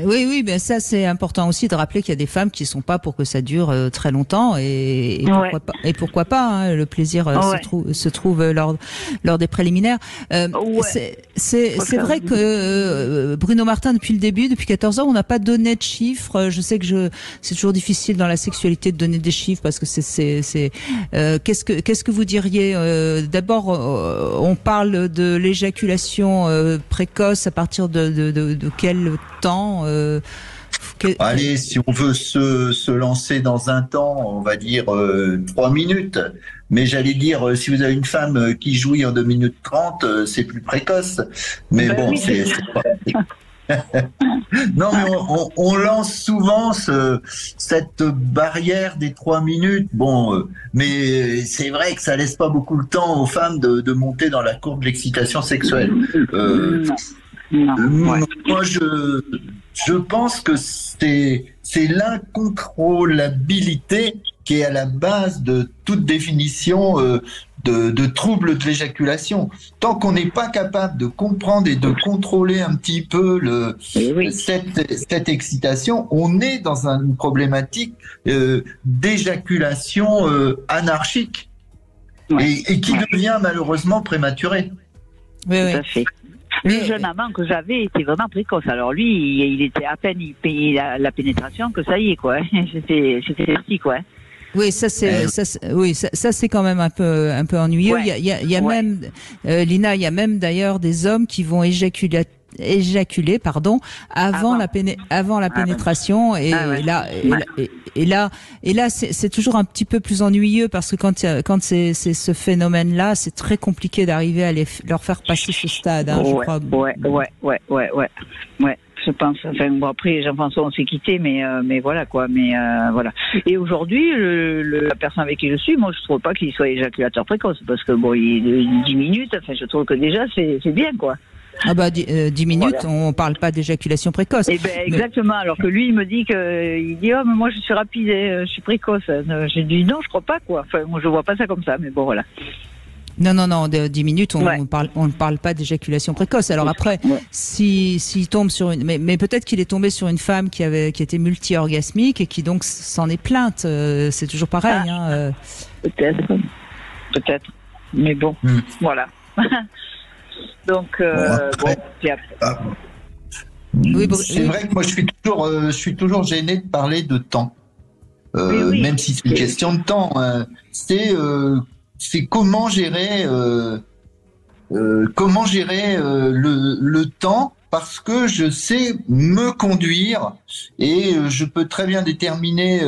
Oui, ben ça c'est important aussi de rappeler qu'il y a des femmes qui sont pas pour que ça dure très longtemps et pourquoi pas, le plaisir se trouve lors des préliminaires. C'est vrai que Bruno Martin, depuis 14 ans, on n'a pas donné de chiffres. Je sais que c'est toujours difficile dans la sexualité de donner des chiffres parce que qu'est-ce que vous diriez d'abord, on parle de l'éjaculation précoce à partir de quel temps? Allez, si on veut se lancer dans un temps, on va dire 3 minutes. Mais j'allais dire, si vous avez une femme qui jouit en 2 minutes 30, c'est plus précoce. Mais bon, oui, c'est pas... Non, mais on lance souvent cette barrière des 3 minutes. Mais c'est vrai que ça laisse pas beaucoup le temps aux femmes de monter dans la courbe de l'excitation sexuelle. Moi, je pense que c'est l'incontrôlabilité qui est à la base de toute définition de troubles de l'éjaculation. Tant qu'on n'est pas capable de comprendre et de contrôler un petit peu cette excitation, on est dans une problématique d'éjaculation anarchique et qui devient malheureusement prématurée. Oui, tout à fait. Le jeune amant que j'avais était vraiment précoce. Alors lui, il était à peine, il payait la pénétration que ça y est, quoi. C'était petit, quoi. Oui, ça c'est quand même un peu ennuyeux. Ouais. Il y a même Lina, il y a même d'ailleurs des hommes qui vont éjaculer avant la pénétration et là c'est toujours un petit peu plus ennuyeux parce que quand c'est ce phénomène là, c'est très compliqué d'arriver à leur faire passer ce stade, je crois. Ouais, je pense. Enfin, bon, après, Jean-François, on s'est quittés, mais voilà, quoi. Mais voilà. Et aujourd'hui, la personne avec qui je suis, moi, je trouve pas qu'il soit éjaculateur précoce, parce que bon, il 10 minutes. Enfin, je trouve que déjà, c'est bien, quoi. Ah bah 10 minutes, on parle pas d'éjaculation précoce. Eh ben exactement. Alors que lui, il me dit oh mais moi je suis rapide, je suis précoce. J'ai dit non, je crois pas, quoi. Enfin, moi je vois pas ça comme ça, mais bon voilà. Non, de 10 minutes, on ne parle pas d'éjaculation précoce. Alors après, s'il tombe sur mais peut-être qu'il est tombé sur une femme qui était multi-orgasmique et qui donc s'en est plainte. C'est toujours pareil. Peut-être. Mais bon, voilà. Donc, c'est vrai que moi je suis toujours gêné de parler de temps, même si c'est une question de temps. C'est comment gérer le temps, parce que je sais me conduire et je peux très bien déterminer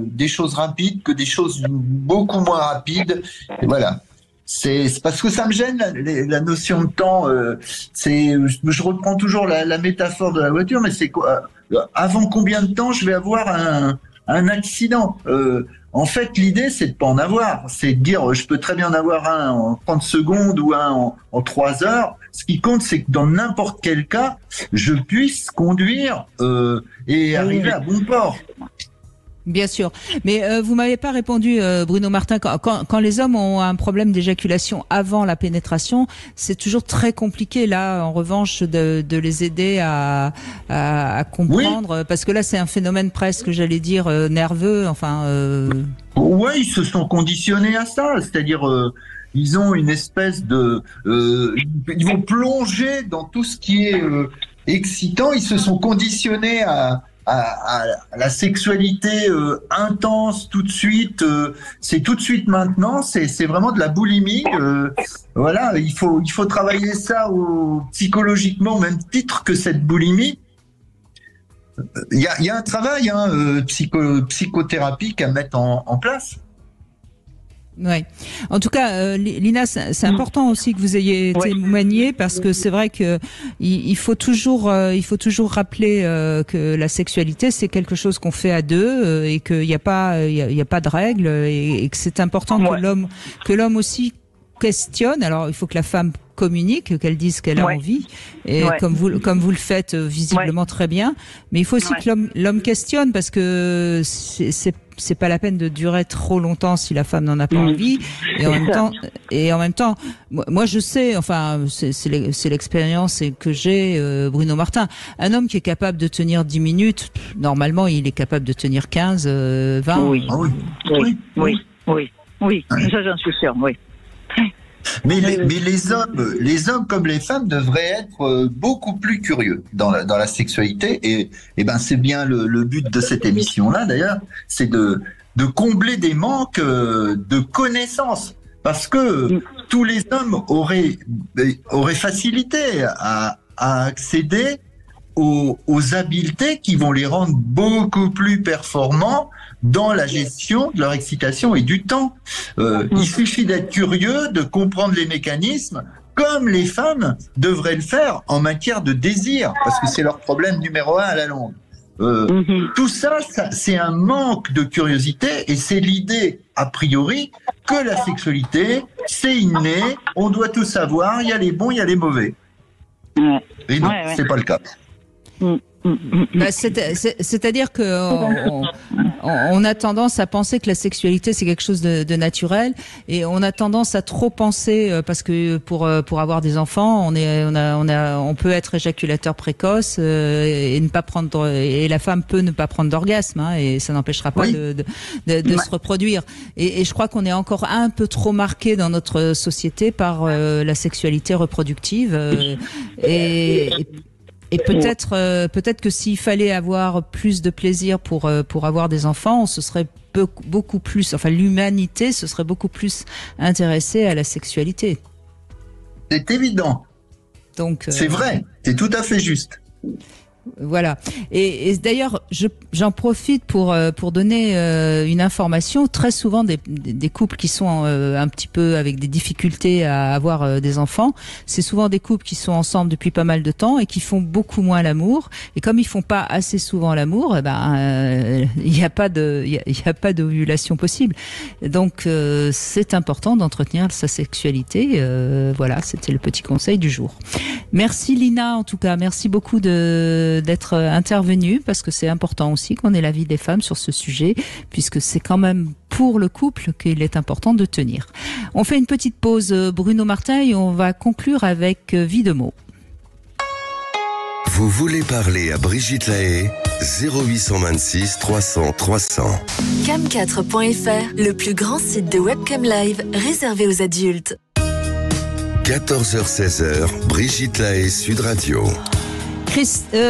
des choses rapides que des choses beaucoup moins rapides. Et voilà. C'est parce que ça me gêne la notion de temps. Je reprends toujours la métaphore de la voiture, mais c'est quoi? Avant combien de temps je vais avoir un accident? En fait, l'idée, c'est de pas en avoir. C'est de dire, je peux très bien en avoir un en 30 secondes ou un en 3 heures. Ce qui compte, c'est que dans n'importe quel cas, je puisse conduire et arriver à bon port. Bien sûr, mais vous m'avez pas répondu, Bruno Martin. Quand les hommes ont un problème d'éjaculation avant la pénétration, c'est toujours très compliqué là, en revanche, de les aider à comprendre, parce que là, c'est un phénomène presque, j'allais dire, nerveux. Enfin. Ouais, ils se sont conditionnés à ça, c'est-à-dire. Ils ont une espèce de, ils vont plonger dans tout ce qui est excitant. Ils se sont conditionnés à la sexualité intense tout de suite. C'est tout de suite maintenant. C'est vraiment de la boulimie. Voilà, il faut travailler ça psychologiquement au même titre que cette boulimie. Il y a un travail psychothérapique à mettre en place. Ouais. En tout cas, Lina, c'est important aussi que vous ayez témoigné, parce que c'est vrai que il faut toujours rappeler que la sexualité, c'est quelque chose qu'on fait à deux, et qu'il n'y a pas de règles, et que c'est important que l'homme aussi questionne. Alors, il faut que la femme communique, qu'elle dise qu'elle a envie, et comme vous le faites visiblement très bien. Mais il faut aussi que l'homme questionne, parce que c'est pas la peine de durer trop longtemps si la femme n'en a pas envie. Et en même temps, moi je sais, enfin c'est l'expérience que j'ai, Bruno Martin. Un homme qui est capable de tenir 10 minutes, normalement il est capable de tenir 15, 20. Oui, ça j'en suis sûr, oui. Mais les hommes comme les femmes devraient être beaucoup plus curieux dans la sexualité, et ben c'est bien le but de cette émission-là d'ailleurs, c'est de combler des manques de connaissances, parce que tous les hommes auraient facilité à accéder aux habiletés qui vont les rendre beaucoup plus performants dans la gestion de leur excitation et du temps. Il suffit d'être curieux, de comprendre les mécanismes, comme les femmes devraient le faire en matière de désir, parce que c'est leur problème numéro 1 à la longue. Tout ça, c'est un manque de curiosité, et c'est l'idée, a priori, que la sexualité, c'est inné, on doit tout savoir, il y a les bons, il y a les mauvais. Et non, c'est pas le cas. Bah, c'est-à-dire que on a tendance à penser que la sexualité c'est quelque chose de naturel, et on a tendance à trop penser parce que pour avoir des enfants, on peut être éjaculateur précoce et ne pas prendre, et la femme peut ne pas prendre d'orgasme, hein, et ça n'empêchera pas de se reproduire. Et je crois qu'on est encore un peu trop marqué dans notre société par la sexualité reproductive et peut-être que s'il fallait avoir plus de plaisir pour avoir des enfants, on se serait beaucoup plus, enfin l'humanité se serait beaucoup plus intéressée à la sexualité. C'est évident. Donc c'est vrai, c'est tout à fait juste. Voilà. Et d'ailleurs, j'en profite pour donner une information. Très souvent, des couples qui sont un petit peu avec des difficultés à avoir des enfants, c'est souvent des couples qui sont ensemble depuis pas mal de temps et qui font beaucoup moins l'amour. Et comme ils font pas assez souvent l'amour, il n'y a pas d'ovulation possible. Donc, c'est important d'entretenir sa sexualité. Voilà, c'était le petit conseil du jour. Merci Lina, en tout cas, merci beaucoup d'être intervenue, parce que c'est important aussi qu'on ait l'avis des femmes sur ce sujet, puisque c'est quand même pour le couple qu'il est important de tenir. On fait une petite pause, Bruno Martin, et on va conclure avec Vie de mots. Vous voulez parler à Brigitte Lahaie? 0826 300 300. Cam4.fr, le plus grand site de webcam live réservé aux adultes. 14h-16h, Brigitte Lahaie, Sud Radio.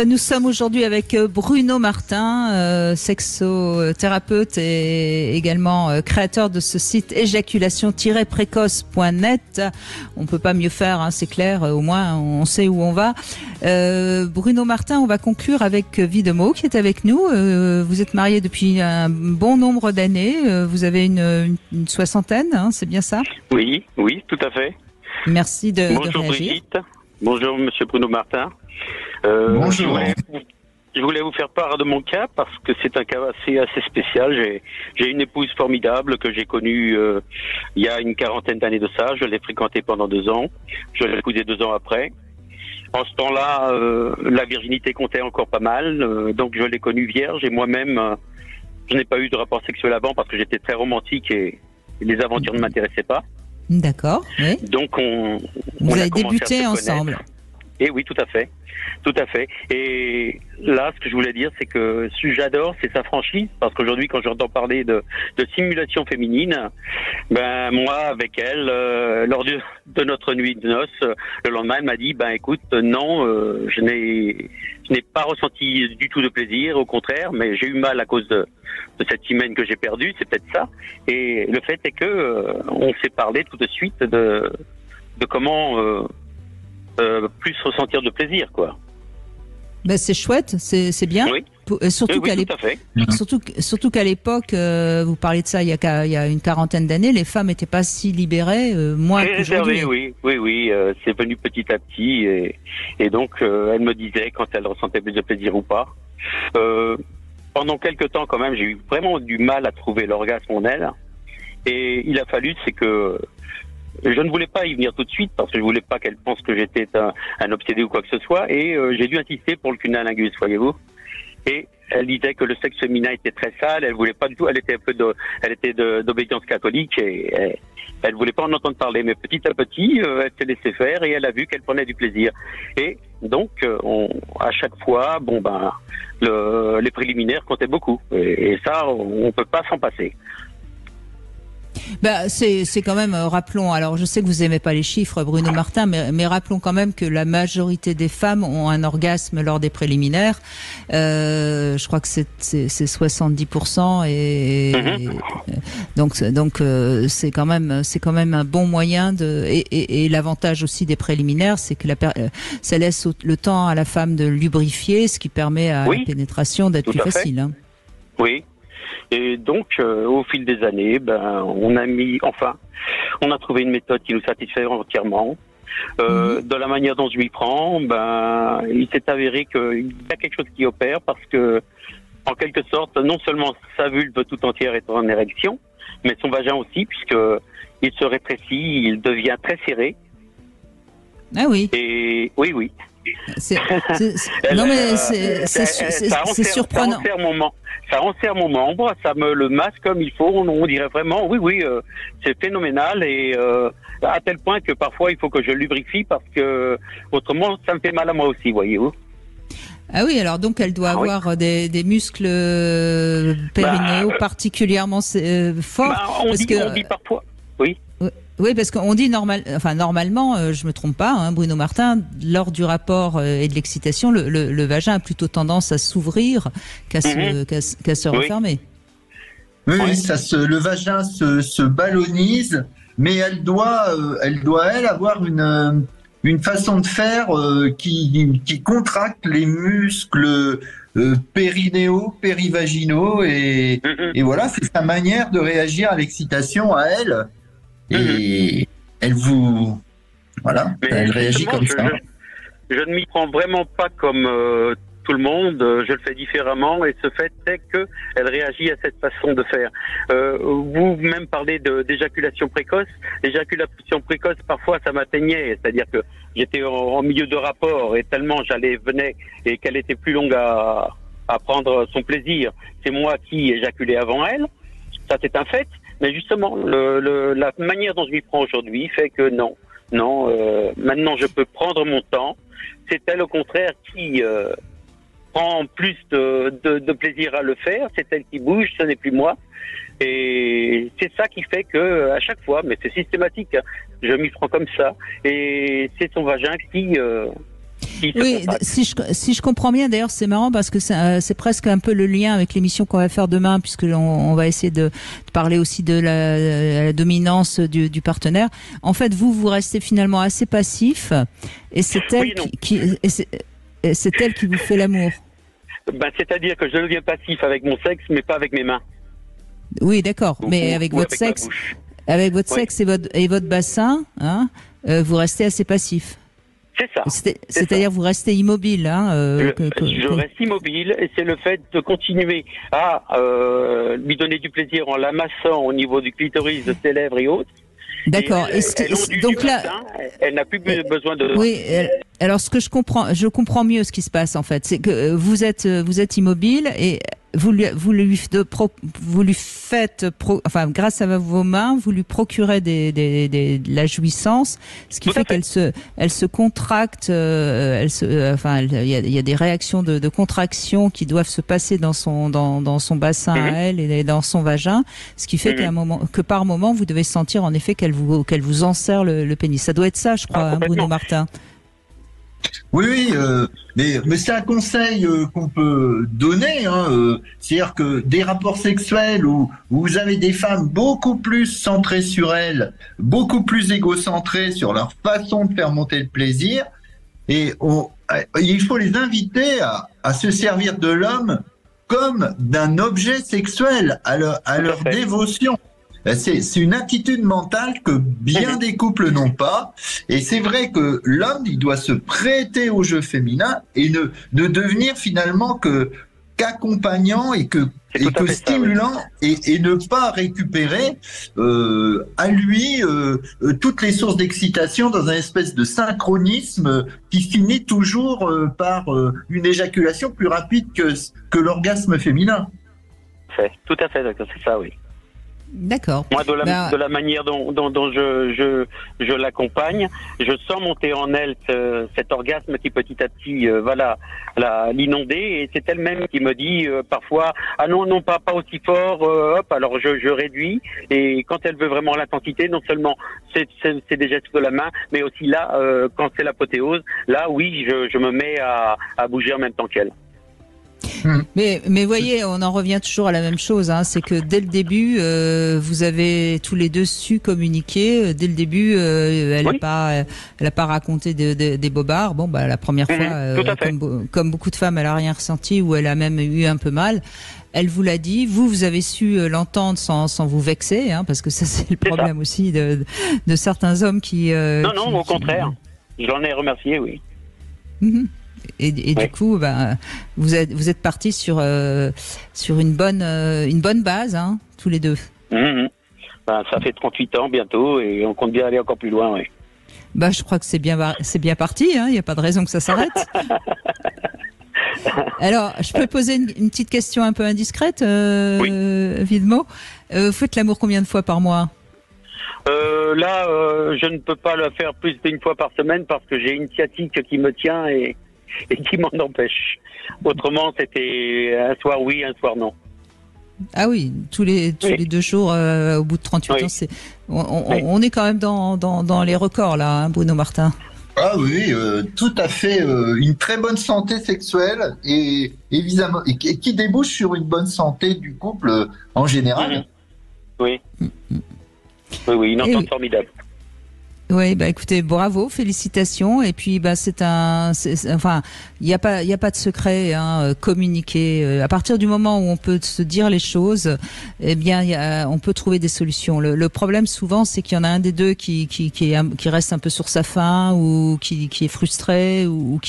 Nous sommes aujourd'hui avec Bruno Martin, sexothérapeute et également créateur de ce site éjaculation-précoce.net. On peut pas mieux faire, hein, c'est clair, au moins on sait où on va. Bruno Martin, on va conclure avec Vie de mots qui est avec nous. Vous êtes marié depuis un bon nombre d'années, vous avez une soixantaine, hein, c'est bien ça? Oui, tout à fait. Merci de Bonjour réagir. Brigitte, bonjour Monsieur Bruno Martin. Bonjour. Je voulais vous faire part de mon cas parce que c'est un cas assez spécial. J'ai une épouse formidable que j'ai connue il y a une quarantaine d'années de ça. Je l'ai fréquentée pendant 2 ans. Je l'ai épousée 2 ans après. En ce temps-là, la virginité comptait encore pas mal. Donc je l'ai connue vierge et moi-même, je n'ai pas eu de rapport sexuel avant parce que j'étais très romantique et les aventures ne m'intéressaient pas. D'accord, oui. Donc vous avez commencé débuté à se ensemble. connaître. Et oui, tout à fait. Et là, ce que je voulais dire, c'est que ce que j'adore, c'est sa franchise, parce qu'aujourd'hui, quand j'entends parler de simulation féminine, ben moi, avec elle, lors de notre nuit de noces, le lendemain, elle m'a dit, ben écoute, non, je n'ai pas ressenti du tout de plaisir, au contraire, mais j'ai eu mal à cause de cette semaine que j'ai perdue, c'est peut-être ça. Et le fait est que on s'est parlé tout de suite de comment plus ressentir de plaisir, quoi. Ben c'est chouette, c'est bien. Oui. Surtout oui, qu'à tout à fait. surtout qu'à l'époque, vous parlez de ça il y a une quarantaine d'années, les femmes n'étaient pas si libérées, moins Très qu'aujourd'hui. réservé, oui, c'est venu petit à petit et donc elle me disait quand elle ressentait plus de plaisir ou pas. Pendant quelques temps quand même, j'ai eu vraiment du mal à trouver l'orgasme en elle et il a fallu, c'est que je ne voulais pas y venir tout de suite parce que je voulais pas qu'elle pense que j'étais un obsédé ou quoi que ce soit et j'ai dû insister pour le cunnilingus, voyez-vous. Et elle disait que le sexe féminin était très sale, elle voulait pas du tout, elle était d'obédience catholique et elle voulait pas en entendre parler. Mais petit à petit, elle s'est laissée faire et elle a vu qu'elle prenait du plaisir. Et donc, à chaque fois, les préliminaires comptaient beaucoup. Et ça, on peut pas s'en passer. Bah, c'est quand même, rappelons, alors je sais que vous aimez pas les chiffres, Bruno Martin, mais rappelons quand même que la majorité des femmes ont un orgasme lors des préliminaires. Je crois que c'est 70% donc c'est quand même un bon moyen et l'avantage aussi des préliminaires, c'est que ça laisse le temps à la femme de lubrifier, ce qui permet à la pénétration d'être plus facile. Hein. Oui. Et donc, au fil des années, on a trouvé une méthode qui nous satisfait entièrement. De la manière dont je m'y prends, il s'est avéré qu'il y a quelque chose qui opère parce que, en quelque sorte, non seulement sa vulve tout entière est en érection, mais son vagin aussi, puisque il se rétrécit, il devient très serré. Ah oui. Et oui. Non mais c'est surprenant. Ça resserre mon membre, ça me le masse comme il faut. On dirait vraiment, oui, c'est phénoménal et à tel point que parfois il faut que je lubrifie parce que autrement ça me fait mal à moi aussi, voyez-vous. Ah oui, alors donc elle doit avoir des muscles périnéaux particulièrement forts. On dit parfois, oui. Oui, parce qu'on dit normalement, je me trompe pas, hein, Bruno Martin, lors du rapport et de l'excitation, le vagin a plutôt tendance à s'ouvrir qu'à se refermer. Oui, le vagin se ballonise, mais elle doit avoir une façon de faire qui contracte les muscles périnéaux, périvaginaux, et voilà, c'est sa manière de réagir à l'excitation à elle. Et elle réagit comme ça. Je ne m'y prends vraiment pas comme tout le monde, je le fais différemment et ce fait est qu'elle réagit à cette façon de faire. Vous-même parlez d'éjaculation précoce. L'éjaculation précoce, parfois, ça m'atteignait, c'est-à-dire que j'étais en milieu de rapport et tellement venais et qu'elle était plus longue à prendre son plaisir. C'est moi qui éjaculais avant elle, ça c'est un fait. Mais justement, la manière dont je m'y prends aujourd'hui fait que non, maintenant je peux prendre mon temps. C'est elle au contraire qui prend plus de plaisir à le faire. C'est elle qui bouge, ce n'est plus moi. Et c'est ça qui fait que à chaque fois, mais c'est systématique, hein, je m'y prends comme ça. Et c'est son vagin qui oui, si je comprends bien, d'ailleurs c'est marrant parce que c'est presque un peu le lien avec l'émission qu'on va faire demain, puisque on va essayer de parler aussi de la dominance du partenaire. En fait, vous restez finalement assez passif et c'est elle c'est elle qui vous fait l'amour. C'est-à-dire que je deviens passif avec mon sexe, mais pas avec mes mains. Oui, d'accord, mais avec votre sexe, et votre bassin, hein, vous restez assez passif. C'est ça. C'est-à-dire vous restez immobile. Hein, je reste immobile et c'est le fait de continuer à lui donner du plaisir en l'amassant au niveau du clitoris, de ses lèvres et autres. D'accord. Donc là, elle n'a plus besoin de. Oui. Alors ce que je comprends mieux ce qui se passe en fait, c'est que vous êtes immobile et vous lui faites, grâce à vos mains, vous lui procurez de la jouissance, ce qui fait qu'elle se contracte, il y a des réactions de contraction qui doivent se passer dans son bassin à elle et dans son vagin, ce qui fait que par moment vous devez sentir en effet qu'elle vous enserre le pénis. Ça doit être ça, je crois, Bruno Martin. Oui, mais c'est un conseil qu'on peut donner. C'est-à-dire que des rapports sexuels où vous avez des femmes beaucoup plus centrées sur elles, beaucoup plus égocentrées sur leur façon de faire monter le plaisir, et il faut les inviter à se servir de l'homme comme d'un objet sexuel, à leur dévotion. C'est une attitude mentale que bien des couples n'ont pas. Et c'est vrai que l'homme, il doit se prêter au jeu féminin et ne devenir finalement qu'accompagnant et que stimulant, et ne pas récupérer à lui toutes les sources d'excitation dans un espèce de synchronisme qui finit toujours par une éjaculation plus rapide que l'orgasme féminin. Tout à fait, d'accord, c'est ça, oui. D'accord. Moi, de la manière dont je l'accompagne, je sens monter en elle cet orgasme qui petit à petit va l'inonder, et c'est elle-même qui me dit parfois ah non pas aussi fort, alors je réduis, et quand elle veut vraiment l'intensité, non seulement c'est des gestes de la main, mais aussi là quand c'est l'apothéose, là oui je me mets à bouger en même temps qu'elle. Mais voyez, on en revient toujours à la même chose, hein, c'est que dès le début, vous avez tous les deux su communiquer. Dès le début, elle n'a pas raconté des bobards. Bon, la première fois, comme beaucoup de femmes, elle a rien ressenti, ou elle a même eu un peu mal. Elle vous l'a dit. Vous avez su l'entendre sans vous vexer, hein, parce que ça c'est le problème aussi de certains hommes qui. Non, au contraire. Je l'en ai remercié, oui. Mm-hmm. Et du coup, vous êtes partis sur une bonne base, hein, tous les deux. Ça fait 38 ans bientôt et on compte bien aller encore plus loin, oui. Bah, je crois que c'est bien parti, il n'y a pas de raison que ça s'arrête. Alors, je peux poser une petite question un peu indiscrète, Widmo. Vous faites l'amour combien de fois par mois ? Je ne peux pas le faire plus d'une fois par semaine parce que j'ai une sciatique qui me tient et qui m'en empêche. Autrement, c'était un soir oui, un soir non. Ah oui, tous les 2 jours, au bout de 38 ans, on est quand même dans les records là, hein, Bruno Martin. Ah oui, tout à fait. Une très bonne santé sexuelle et évidemment et qui débouche sur une bonne santé du couple en général. Oui. Oui, une entente formidable. Oui, bah écoutez, bravo, félicitations. Et puis bah enfin, il y a pas de secret, hein, communiquer. À partir du moment où on peut se dire les choses, eh bien on peut trouver des solutions. Le problème souvent, c'est qu'il y en a un des deux qui reste un peu sur sa faim ou qui est frustré ou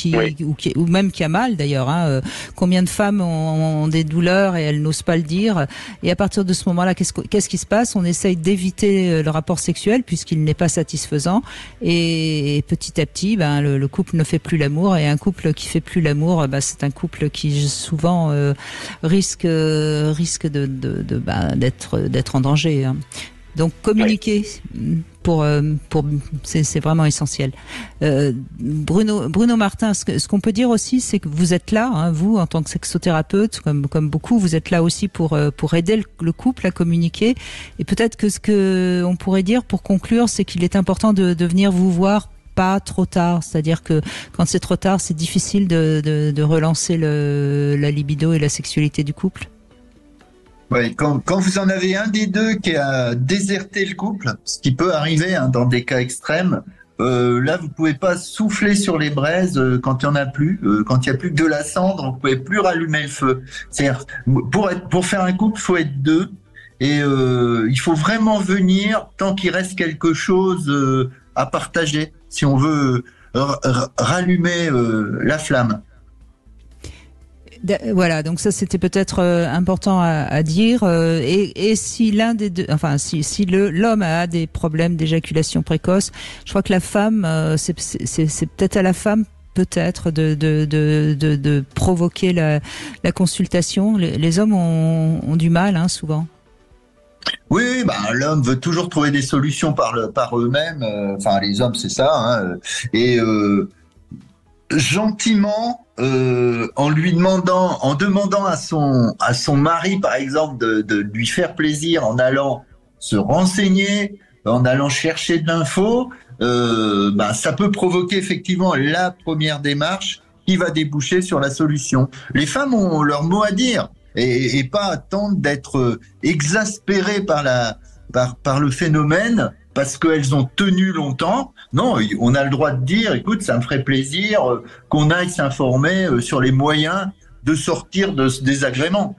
même qui a mal d'ailleurs. Hein. Combien de femmes ont des douleurs et elles n'osent pas le dire. Et à partir de ce moment-là, qu'est-ce qui se passe ? On essaye d'éviter le rapport sexuel puisqu'il n'est pas satisfaisant. Et petit à petit, le couple ne fait plus l'amour, et un couple qui fait plus l'amour, c'est un couple qui souvent risque d'être en danger. Hein. Donc communiquer c'est vraiment essentiel. Bruno Martin, ce qu'on peut dire aussi, c'est que vous êtes là, hein, vous en tant que sexothérapeute, comme beaucoup, vous êtes là aussi pour aider le couple à communiquer. Et peut-être que ce que on pourrait dire pour conclure, c'est qu'il est important de venir vous voir pas trop tard, c'est-à-dire que quand c'est trop tard, c'est difficile de relancer la libido et la sexualité du couple. Oui, quand vous en avez un des deux qui a déserté le couple, ce qui peut arriver dans des cas extrêmes, là vous pouvez pas souffler sur les braises quand il y en a plus, quand il y a plus que de la cendre, vous pouvez plus rallumer le feu. C'est-à-dire pour faire un couple, faut être deux et il faut vraiment venir tant qu'il reste quelque chose à partager si on veut rallumer la flamme. Voilà, donc ça c'était peut-être important à dire. Et si l'un des deux, enfin si l'homme a des problèmes d'éjaculation précoce, je crois que la femme, c'est peut-être à la femme peut-être de provoquer la consultation. Les hommes ont du mal, hein, souvent. Oui, l'homme veut toujours trouver des solutions par eux-mêmes. Enfin, les hommes, c'est ça. Hein, et gentiment, en demandant à son mari, par exemple, de lui faire plaisir en allant se renseigner, en allant chercher de l'info, ça peut provoquer effectivement la première démarche qui va déboucher sur la solution. Les femmes ont leur mot à dire et pas attendre d'être exaspérées par le phénomène parce qu'elles ont tenu longtemps. Non, on a le droit de dire, écoute, ça me ferait plaisir qu'on aille s'informer sur les moyens de sortir de ce désagrément.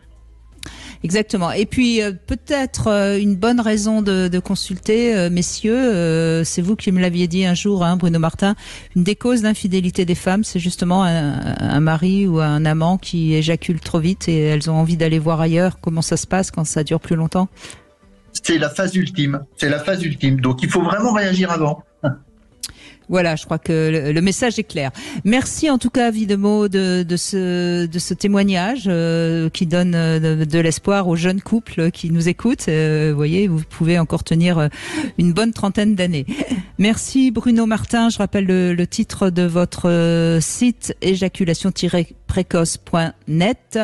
Exactement. Et puis peut-être une bonne raison de consulter, messieurs, c'est vous qui me l'aviez dit un jour, hein, Bruno Martin, une des causes d'infidélité des femmes, c'est justement un mari ou un amant qui éjacule trop vite et elles ont envie d'aller voir ailleurs. Comment ça se passe quand ça dure plus longtemps ? C'est la phase ultime. Donc il faut vraiment réagir avant. Voilà, je crois que le message est clair. Merci en tout cas, Widmo, de ce témoignage qui donne de l'espoir aux jeunes couples qui nous écoutent. Vous voyez, vous pouvez encore tenir une bonne trentaine d'années. Merci Bruno Martin. Je rappelle le titre de votre site, éjaculation-précoce.net.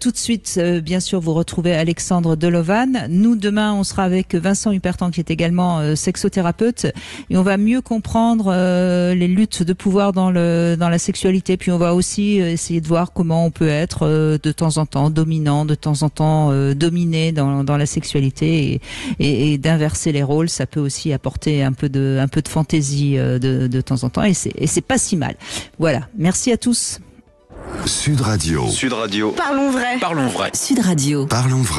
Tout de suite, bien sûr, vous retrouvez Alexandre Delovan. Nous, demain, on sera avec Vincent Hupertan, qui est également sexothérapeute, et on va mieux comprendre les luttes de pouvoir dans la sexualité. Puis on va aussi essayer de voir comment on peut être de temps en temps dominant, de temps en temps dominé dans la sexualité, et d'inverser les rôles. Ça peut aussi apporter un peu de fantaisie de temps en temps, et c'est pas si mal. Voilà. Merci à tous. Sud Radio. Parlons vrai. Sud Radio. Parlons vrai.